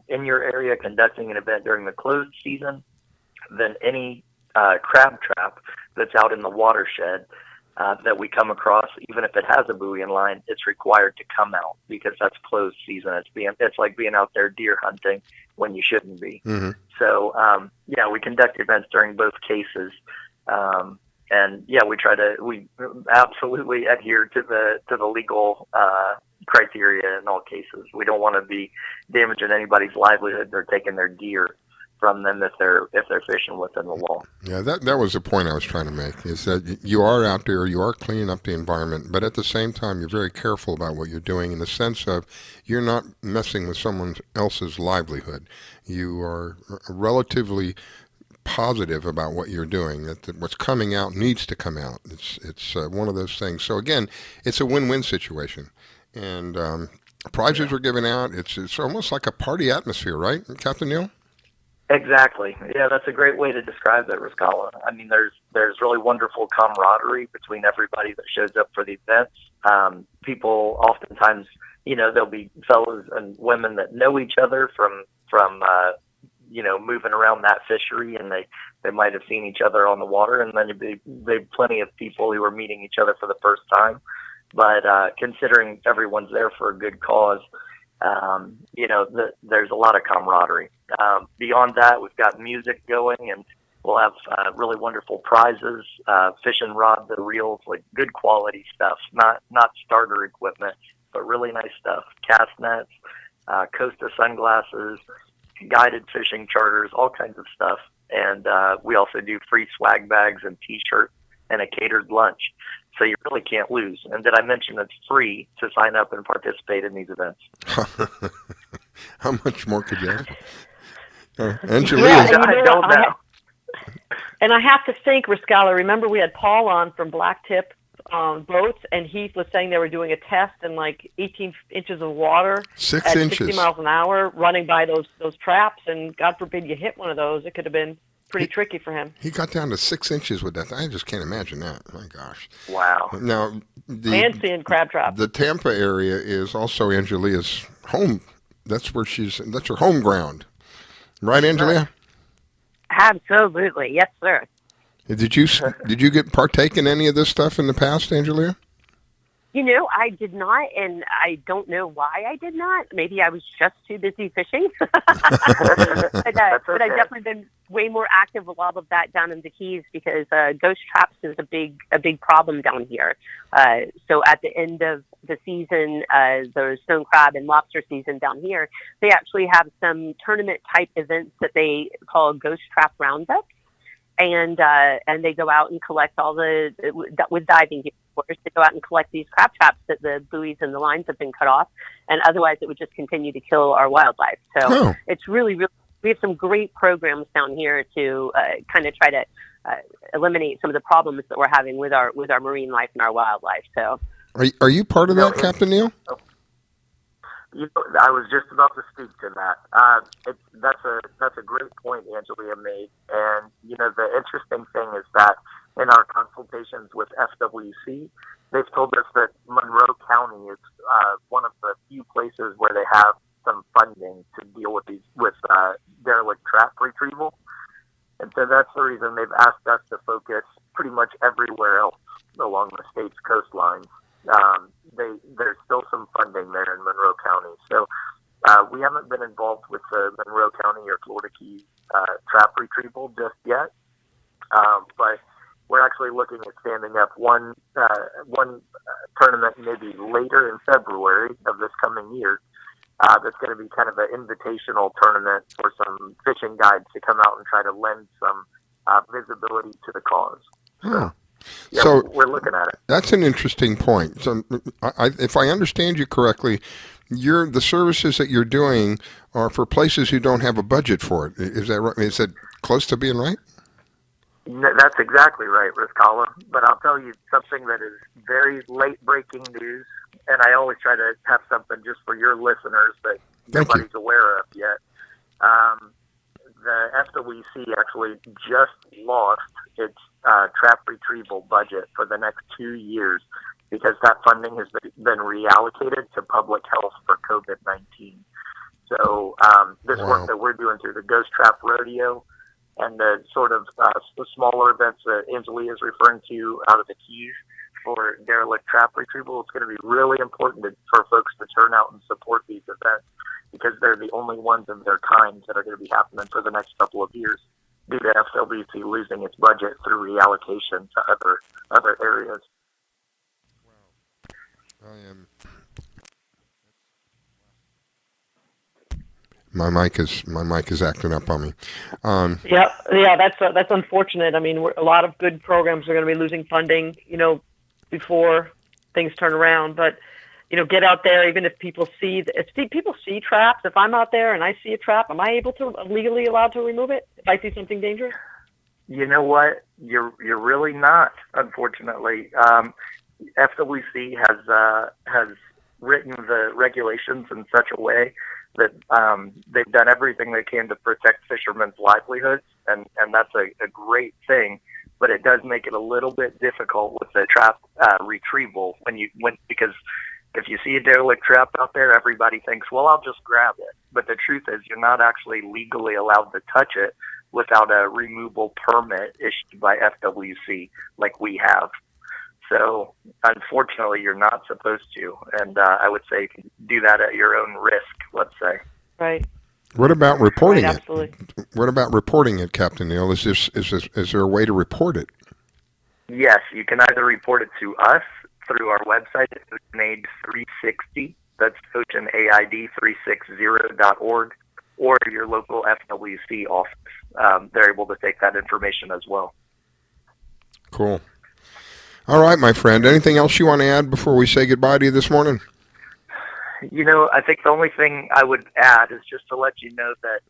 in your area conducting an event during the closed season, then any crab trap that's out in the watershed that we come across, even if it has a buoy in line, it's required to come out because that's closed season. It's like being out there deer hunting when you shouldn't be. Mm-hmm. So we conduct events during both cases. We absolutely adhere to the legal criteria in all cases. We don't want to be damaging anybody's livelihood or taking their gear from them if they're fishing within the law. Yeah, that was the point I was trying to make, is that you are out there, you are cleaning up the environment, but at the same time you're very careful about what you're doing in the sense of you're not messing with someone else's livelihood. You are relatively positive about what you're doing, that what's coming out needs to come out. It's one of those things. So again, it's a win-win situation. And prizes are given out. It's almost like a party atmosphere, right, Captain Neal? Exactly. Yeah, that's a great way to describe it, Riscala. I mean, there's really wonderful camaraderie between everybody that shows up for the events. People oftentimes, there'll be fellows and women that know each other from moving around that fishery, and they might have seen each other on the water, and then there'd be plenty of people who are meeting each other for the first time. But considering everyone's there for a good cause, there's a lot of camaraderie. Beyond that, we've got music going, and we'll have really wonderful prizes, fishing rods and reels, like good quality stuff, not starter equipment, but really nice stuff. Cast nets, Costa sunglasses, guided fishing charters, all kinds of stuff. And we also do free swag bags and T-shirts and a catered lunch. So you really can't lose. And did I mention it's free to sign up and participate in these events? How much more could you have? Angelia. Yeah, I don't know. And I have to think, Riscala, remember we had Paul on from Blacktip boats, and he was saying they were doing a test in like 18 inches of water 6 inches. 60 miles an hour running by those traps, and God forbid you hit one of those. It could have been pretty tricky for him. He got down to 6 inches with that. I just can't imagine that. My gosh. Wow. Now, seeing crab traps. The Tampa area is also Angelia's home. That's her home ground. Right, Angelia? Absolutely. Yes, sir. Did you partake in any of this stuff in the past, Angelia? I did not, and I don't know why I did not. Maybe I was just too busy fishing. But I've definitely been way more active with all of that down in the Keys because ghost traps is a big problem down here. So at the end of the season, the stone crab and lobster season down here, they actually have some tournament type events that they call ghost trap roundups. And they go out and collect all with diving gear, of course, they go out and collect these crab traps that the buoys and the lines have been cut off, and otherwise it would just continue to kill our wildlife. So It's really, we have some great programs down here to kind of try to eliminate some of the problems that we're having with our marine life and our wildlife. So, are you part of that, Captain Neil? I was just about to speak to that. That's a great point Angelia made, and the interesting thing is that in our consultations with FWC, they've told us that Monroe County is one of the few places where they have some funding to deal with derelict trap retrieval, and so that's the reason they've asked us to focus pretty much everywhere else along the state's coastlines. There's still some funding there in Monroe County. So we haven't been involved with the Monroe County or Florida Keys trap retrieval just yet, but we're actually looking at standing up one tournament maybe later in February of this coming year. That's going to be kind of an invitational tournament for some fishing guides to come out and try to lend some visibility to the cause. So we're looking at it. That's an interesting point. So, if I understand you correctly, the services that you're doing are for places who don't have a budget for it. Is that right? Is that close to being right? That's exactly right, Riscala. But I'll tell you something that is very late-breaking news, and I always try to have something just for your listeners that nobody's aware of yet. The FWC actually just lost its trap retrieval budget for the next 2 years because that funding has been reallocated to public health for COVID-19. So this work that we're doing through the Ghost Trap Rodeo and the sort of the smaller events that Angelia is referring to out of the Keys for derelict trap retrieval, it's going to be really important for folks to turn out and support these events because they're the only ones of their kind that are going to be happening for the next couple of years due to FWC losing its budget through reallocation to other areas. My mic is acting up on me. That's unfortunate. I mean, a lot of good programs are going to be losing funding, before things turn around. But get out there. Even if people see traps, if I'm out there and I see a trap, am I legally allowed to remove it if I see something dangerous? You know what? You're really not. Unfortunately, FWC has written the regulations in such a way that they've done everything they can to protect fishermen's livelihoods, and that's a great thing. But it does make it a little bit difficult with the trap retrieval because if you see a derelict trap out there, everybody thinks, well, I'll just grab it. But the truth is you're not actually legally allowed to touch it without a removal permit issued by FWC like we have. So unfortunately, you're not supposed to. And I would say do that at your own risk, let's say. Right. What about reporting it? Absolutely. What about reporting it, Captain Neil? Is there a way to report it? Yes, you can either report it to us through our website, OceanAid360, that's OceanAid360.org, or your local FWC office. They're able to take that information as well. Cool. All right, my friend. Anything else you want to add before we say goodbye to you this morning? I think the only thing I would add is just to let you know that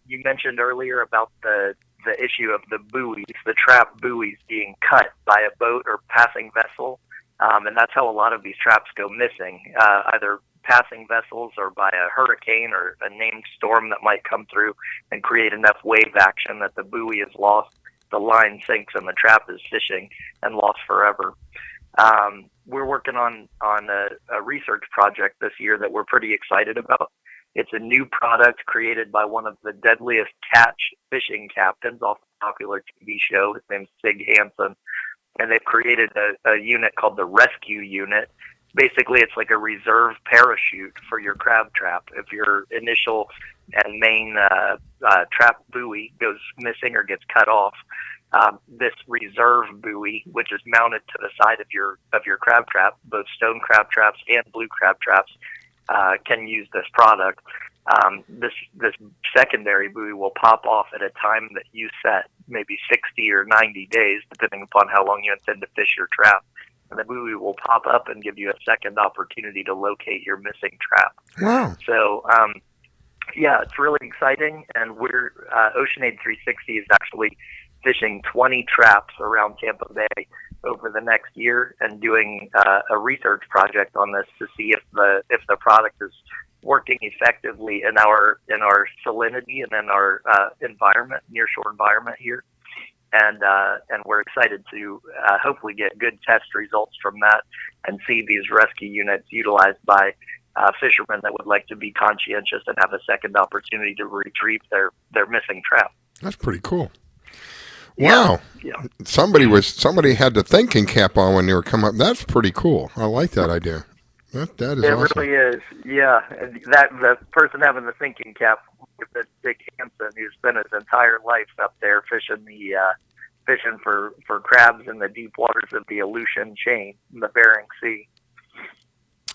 you mentioned earlier about the issue of the buoys, the trap buoys being cut by a boat or passing vessel. And that's how a lot of these traps go missing, either passing vessels or by a hurricane or a named storm that might come through and create enough wave action that the buoy is lost, the line sinks, and the trap is fishing and lost forever. We're working on a research project this year that we're pretty excited about. It's a new product created by one of the deadliest catch fishing captains off a popular TV show. His name's Sig Hansen. And they've created a unit called the Rescue Unit. basically it's like a reserve parachute for your crab trap. If your initial and main trap buoy goes missing or gets cut off, this reserve buoy, which is mounted to the side of your crab trap, both stone crab traps and blue crab traps, can use this product. This secondary buoy will pop off at a time that you set, maybe 60 or 90 days, depending upon how long you intend to fish your trap. And the buoy will pop up and give you a second opportunity to locate your missing trap. Wow. So, yeah, it's really exciting. And we're, OceanAid 360 is actually fishing 20 traps around Tampa Bay over the next year and doing a research project on this to see if the product is working effectively in our salinity and in our environment, nearshore environment here. And we're excited to hopefully get good test results from that and see these rescue units utilized by fishermen that would like to be conscientious and have a second opportunity to retrieve their missing trap. That's pretty cool. Wow. Yeah. Somebody had the thinking cap on when they were coming up. That's pretty cool. I like that idea. That is it awesome. Really is. Yeah. And that the person having the thinking cap is Dick Hansen, who spent his entire life up there fishing for crabs in the deep waters of the Aleutian chain in the Bering Sea.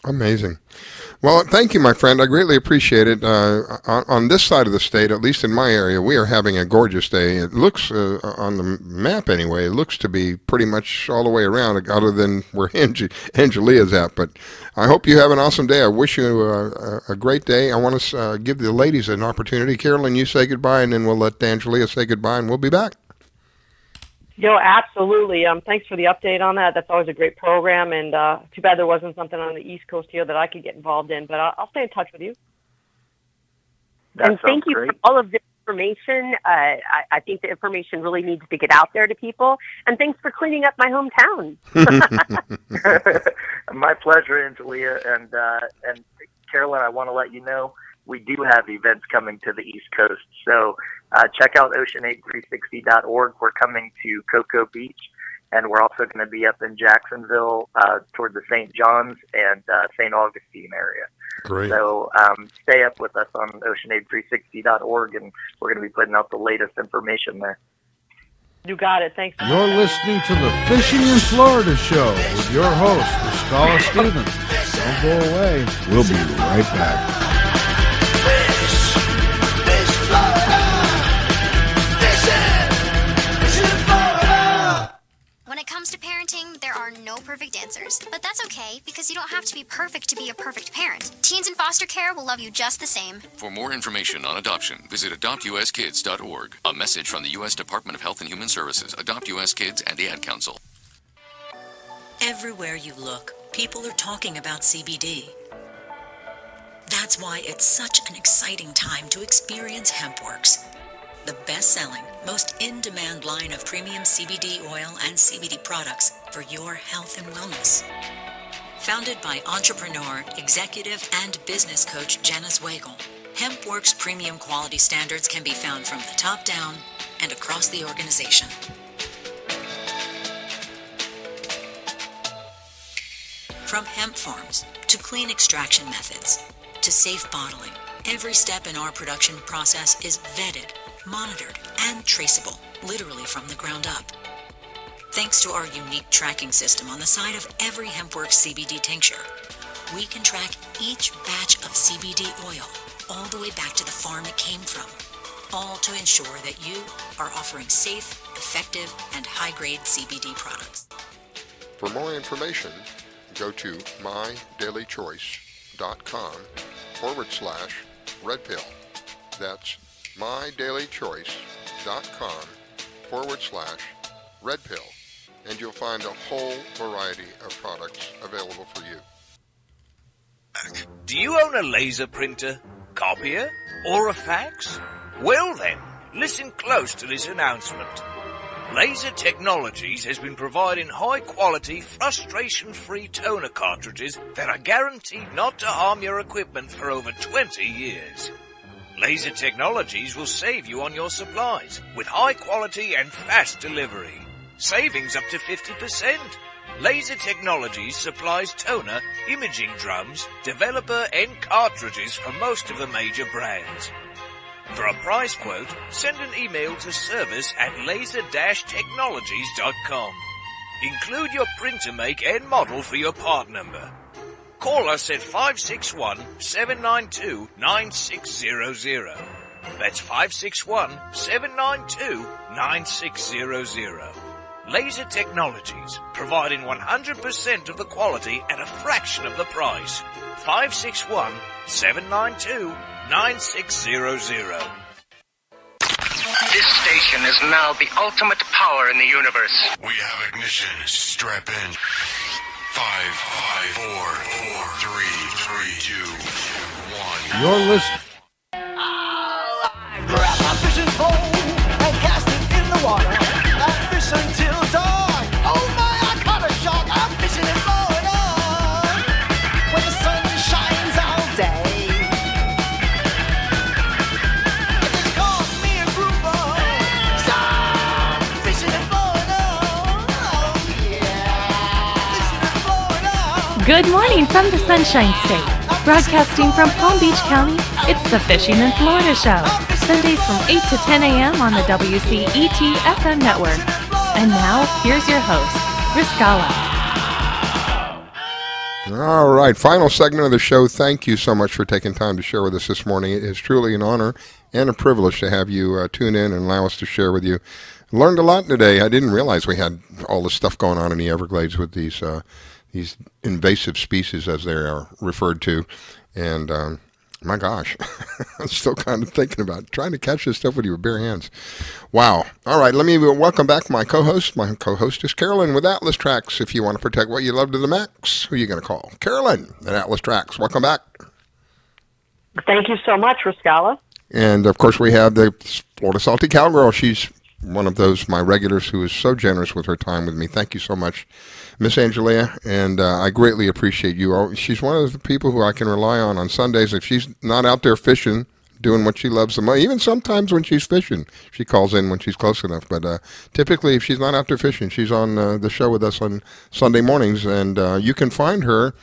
Amazing. Well, thank you, my friend. I greatly appreciate it. On this side of the state, at least in my area, we are having a gorgeous day. It looks, on the map anyway, it looks to be pretty much all the way around, other than where Angelia's at. But I hope you have an awesome day. I wish you a great day. I want to give the ladies an opportunity. Carolyn, you say goodbye, and then we'll let Angelia say goodbye, and we'll be back. Yo, absolutely. Thanks for the update on that. That's always a great program, and too bad there wasn't something on the East Coast here that I could get involved in, but I'll stay in touch with you. And thank you for all of this information. I think the information really needs to get out there to people, and thanks for cleaning up my hometown. My pleasure, Angelia. And Carolyn, I want to let you know we do have events coming to the East Coast, so check out oceanaid360.org. We're coming to Cocoa Beach, and we're also going to be up in Jacksonville toward the St. John's and St. Augustine area. Great. So stay up with us on oceanaid360.org, and we're going to be putting out the latest information there. You got it. Thanks. You're listening to the Fishing in Florida Show with your host, Riscala Stevens. Don't go away. We'll be right back. When it comes to parenting, there are no perfect answers. But that's okay, because you don't have to be perfect to be a perfect parent. Teens in foster care will love you just the same. For more information on adoption, visit adoptuskids.org. A message from the U.S. Department of Health and Human Services, Adopt U.S. Kids, and the Ad Council. Everywhere you look, people are talking about CBD. That's why it's such an exciting time to experience HempWorks, the best-selling, most in-demand line of premium CBD oil and CBD products for your health and wellness. Founded by entrepreneur, executive, and business coach Janice Wagle, HempWorks premium quality standards can be found from the top down and across the organization. From hemp farms to clean extraction methods to safe bottling, every step in our production process is vetted, monitored, and traceable, literally from the ground up. Thanks to our unique tracking system on the side of every HempWorks CBD tincture, we can track each batch of CBD oil all the way back to the farm it came from, all to ensure that you are offering safe, effective, and high-grade CBD products. For more information, go to mydailychoice.com/red pill. That's mydailychoice.com/red pill, and you'll find a whole variety of products available for you. Do you own a laser printer, copier, or a fax? Well then, listen close to this announcement. Laser Technologies has been providing high-quality, frustration-free toner cartridges that are guaranteed not to harm your equipment for over 20 years. Laser Technologies will save you on your supplies with high quality and fast delivery. Savings up to 50%. Laser Technologies supplies toner, imaging drums, developer and cartridges for most of the major brands. For a price quote, send an email to service@laser-technologies.com. Include your printer make and model for your part number. Call us at 561-792-9600. That's 561-792-9600. Laser Technologies, providing 100% of the quality at a fraction of the price. 561-792-9600. This station is now the ultimate power in the universe. We have ignition. Strap in. 5, 4, 3, 2, 1. You're listening. Grab my fishing pole and cast it in the water. I fish until dawn. Oh my, I caught a shark. I'm fishing it more on. When the sun shines all day. It just caught me a grouper. So I'm fishing it more on. Oh yeah. Fishing it more on. Good morning from the Sunshine State. Broadcasting from Palm Beach County, it's the Fishing in Florida Show. Sundays from 8 to 10 a.m. on the WCET FM network. And now, here's your host, Riscala. All right, final segment of the show. Thank you so much for taking time to share with us this morning. It is truly an honor and a privilege to have you tune in and allow us to share with you. Learned a lot today. I didn't realize we had all this stuff going on in the Everglades with these invasive species, as they are referred to. And my gosh, I'm still kind of thinking about trying to catch this stuff with your bare hands. Wow. All right, let me welcome back my co-host. My co-host is Carolyn with Atlas Trax. If you want to protect what you love to the max, who are you going to call? Carolyn at Atlas Trax. Welcome back. Thank you so much, Riscala. And, of course, we have the Florida Salty Cowgirl. She's one of those, my regulars, who is so generous with her time with me. Thank you so much, Miss Angelia, and I greatly appreciate you. She's one of the people who I can rely on Sundays. If she's not out there fishing, doing what she loves the most, even sometimes when she's fishing, she calls in when she's close enough. But typically, if she's not out there fishing, she's on the show with us on Sunday mornings, and you can find her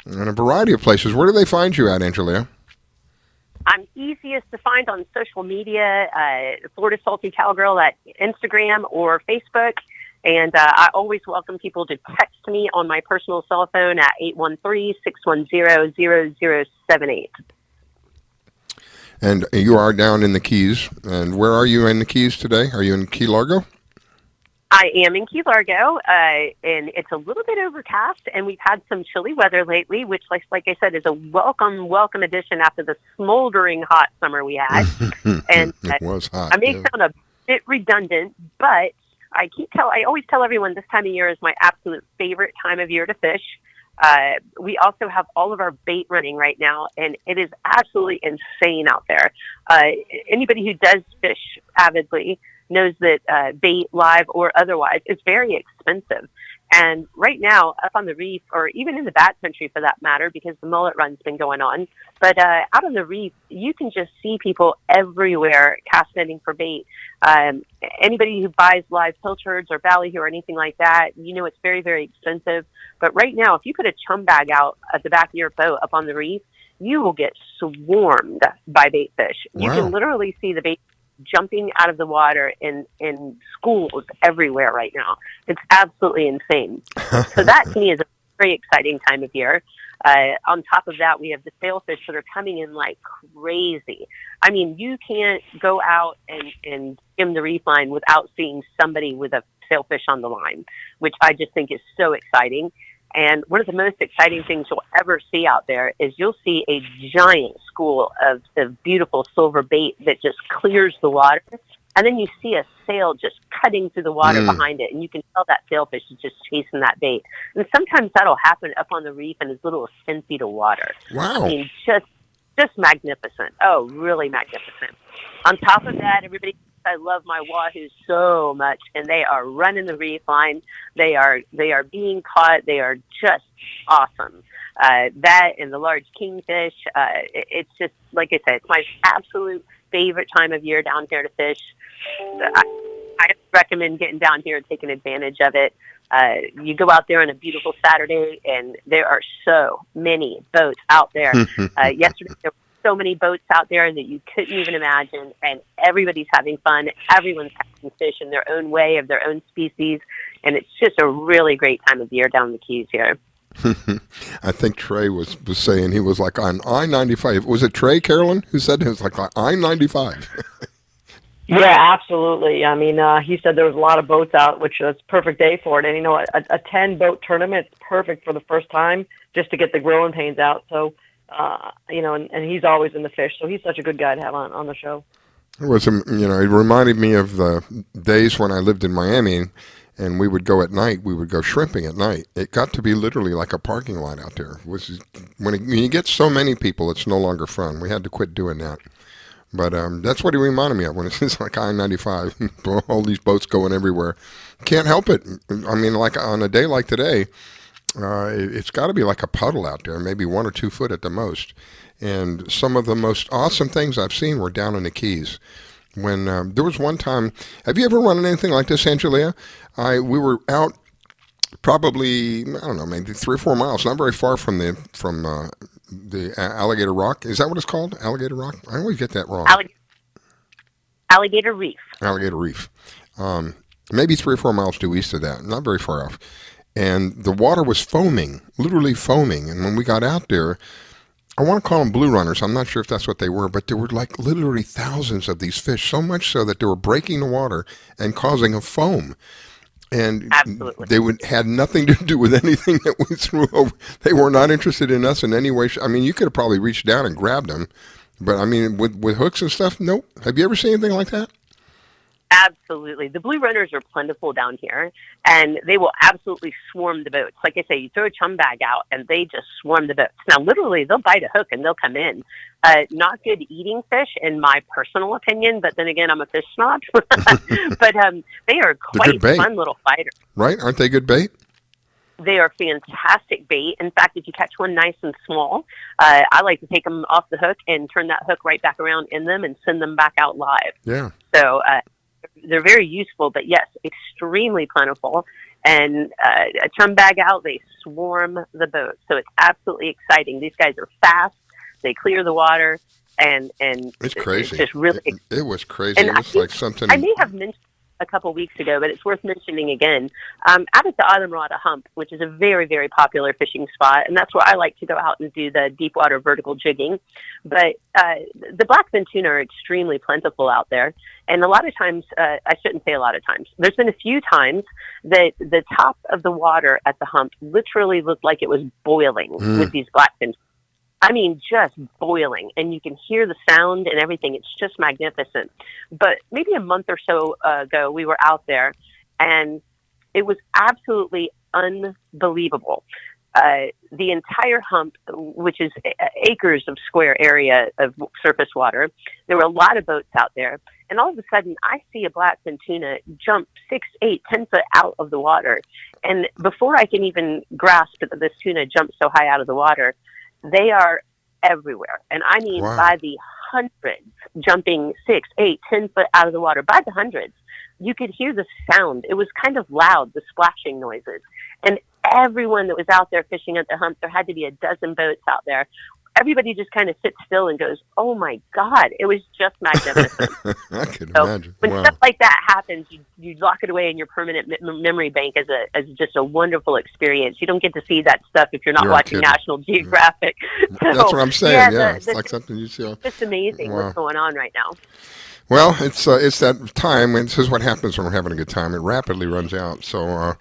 in a variety of places. Where do they find you at, Angelia? I'm easiest to find on social media, Florida Salty Cowgirl at Instagram or Facebook. And I always welcome people to text me on my personal cell phone at 813-610-0078. And you are down in the Keys. And where are you in the Keys today? Are you in Key Largo? I am in Key Largo, and it's a little bit overcast, and we've had some chilly weather lately, which, like I said, is a welcome addition after the smoldering hot summer we had. And it was hot. I may sound a bit redundant, but I always tell everyone this time of year is my absolute favorite time of year to fish. We also have all of our bait running right now, and it is absolutely insane out there. Anybody who does fish avidly knows that bait, live or otherwise, is very expensive. And right now, up on the reef, or even in the backcountry for that matter, because the mullet run's been going on, but out on the reef, you can just see people everywhere cast netting for bait. Anybody who buys live pilchards or ballyhoo or anything like that, you know it's very, very expensive. But right now, if you put a chum bag out at the back of your boat up on the reef, you will get swarmed by bait fish. You can literally see the bait jumping out of the water in schools everywhere right now. It's absolutely insane. So that to me is a very exciting time of year. On top of that, we have the sailfish that are coming in like crazy. I mean, you can't go out and skim the reef line without seeing somebody with a sailfish on the line, which I just think is so exciting. And one of the most exciting things you'll ever see out there is you'll see a giant school of beautiful silver bait that just clears the water. And then you see a sail just cutting through the water behind it. And you can tell that sailfish is just chasing that bait. And sometimes that'll happen up on the reef in as little as 10 feet of water. Wow. I mean, just magnificent. Oh, really magnificent. On top of that, everybody, I love my wahoos so much, and they are running the reef line. They are being caught. They are just awesome. That and the large kingfish. It's just, like I said, it's my absolute favorite time of year down here to fish. I recommend getting down here and taking advantage of it. You go out there on a beautiful Saturday, and there are so many boats out there. Yesterday, there were so many boats out there that you couldn't even imagine, and everybody's having fun. Everyone's catching fish in their own way, of their own species, and it's just a really great time of year down the Keys here. I think Trae was saying he was like on I-95. Was it Trae, Carolyn, who said it was like I-95? Yeah, absolutely. I mean, he said there was a lot of boats out, which was a perfect day for it. And, you know, a 10-boat tournament is perfect for the first time just to get the growing pains out. So, you know, and he's always in the fish. So he's such a good guy to have on the show. It was, you know, it reminded me of the days when I lived in Miami, and we would go at night. We would go shrimping at night. It got to be literally like a parking lot out there. When you get so many people, it's no longer fun. We had to quit doing that. But that's what he reminded me of when it's like I-95, all these boats going everywhere. Can't help it. I mean, like on a day like today, it's got to be like a puddle out there, maybe 1 or 2 foot at the most. And some of the most awesome things I've seen were down in the Keys. When there was one time, have you ever run into anything like this, Angelia? We were out probably, I don't know, maybe 3 or 4 miles, not very far from the Alligator Rock. Is that what it's called? Alligator Rock? I always get that wrong. Alligator Reef. Alligator Reef. Maybe 3 or 4 miles due east of that. Not very far off. And the water was foaming, literally foaming. And when we got out there, I want to call them blue runners. I'm not sure if that's what they were, but there were like literally thousands of these fish, so much so that they were breaking the water and causing a foam. And Absolutely. They had nothing to do with anything that we threw over. They were not interested in us in any way. I mean, you could have probably reached down and grabbed them, but I mean, with hooks and stuff, nope. Have you ever seen anything like that? Absolutely. The blue runners are plentiful down here, and they will absolutely swarm the boats. Like I say, you throw a chum bag out, and they just swarm the boats. Now, literally, they'll bite a hook, and they'll come in. Not good eating fish, in my personal opinion, but then again, I'm a fish snob. But they are quite fun little fighters. Right? Aren't they good bait? They are fantastic bait. In fact, if you catch one nice and small, I like to take them off the hook and turn that hook right back around in them and send them back out live. Yeah. So they're very useful, but yes, extremely plentiful. And a chum bag out, they swarm the boat. So it's absolutely exciting. These guys are fast. They clear the water, and it's crazy. It's just really. It was crazy. And it was like something. I may have mentioned a couple weeks ago, but it's worth mentioning again. Out at the Islamorada Hump, which is a very, very popular fishing spot, and that's where I like to go out and do the deep water vertical jigging. But the blackfin tuna are extremely plentiful out there, and a lot of times, I shouldn't say a lot of times, there's been a few times that the top of the water at the hump literally looked like it was boiling with these blackfin. I mean, just boiling, and you can hear the sound and everything. It's just magnificent. But maybe a month or so ago, we were out there, and it was absolutely unbelievable. The entire hump, which is acres of square area of surface water, there were a lot of boats out there, and all of a sudden, I see a blackfin tuna jump 6, 8, 10 foot out of the water. And before I can even grasp that this tuna jumped so high out of the water, they are everywhere. And I mean by the hundreds, jumping 6, 8, 10 foot out of the water, by the hundreds. You could hear the sound. It was kind of loud, the splashing noises. And everyone that was out there fishing at the hump, there had to be a dozen boats out there. Everybody just kind of sits still and goes, oh my God, it was just magnificent. I can imagine. When stuff like that happens, you lock it away in your permanent memory bank as just a wonderful experience. You don't get to see that stuff if you're not watching National Geographic. So, that's what I'm saying. Yeah, it's the, like something you see. It's just amazing what's going on right now. Well, it's that time, and this is what happens when we're having a good time. It rapidly runs out. So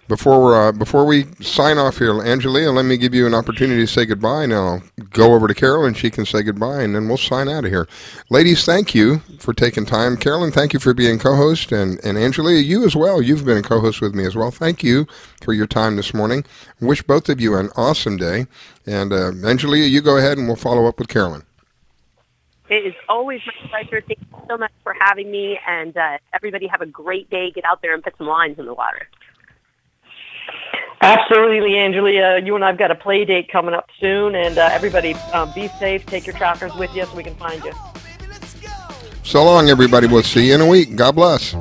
before we sign off here, Angelia, let me give you an opportunity to say goodbye. Now I'll go over to Carolyn. She can say goodbye, and then we'll sign out of here. Ladies, thank you for taking time. Carolyn, thank you for being co-host, and Angelia, you as well. You've been a co-host with me as well. Thank you for your time this morning. Wish both of you an awesome day. And Angelia, you go ahead, and we'll follow up with Carolyn. It is always my pleasure. Thank you so much for having me, and everybody have a great day. Get out there and put some lines in the water. Absolutely, Angelia. You and I've got a play date coming up soon, and everybody be safe. Take your trackers with you so we can find you. So long, everybody. We'll see you in a week. God bless.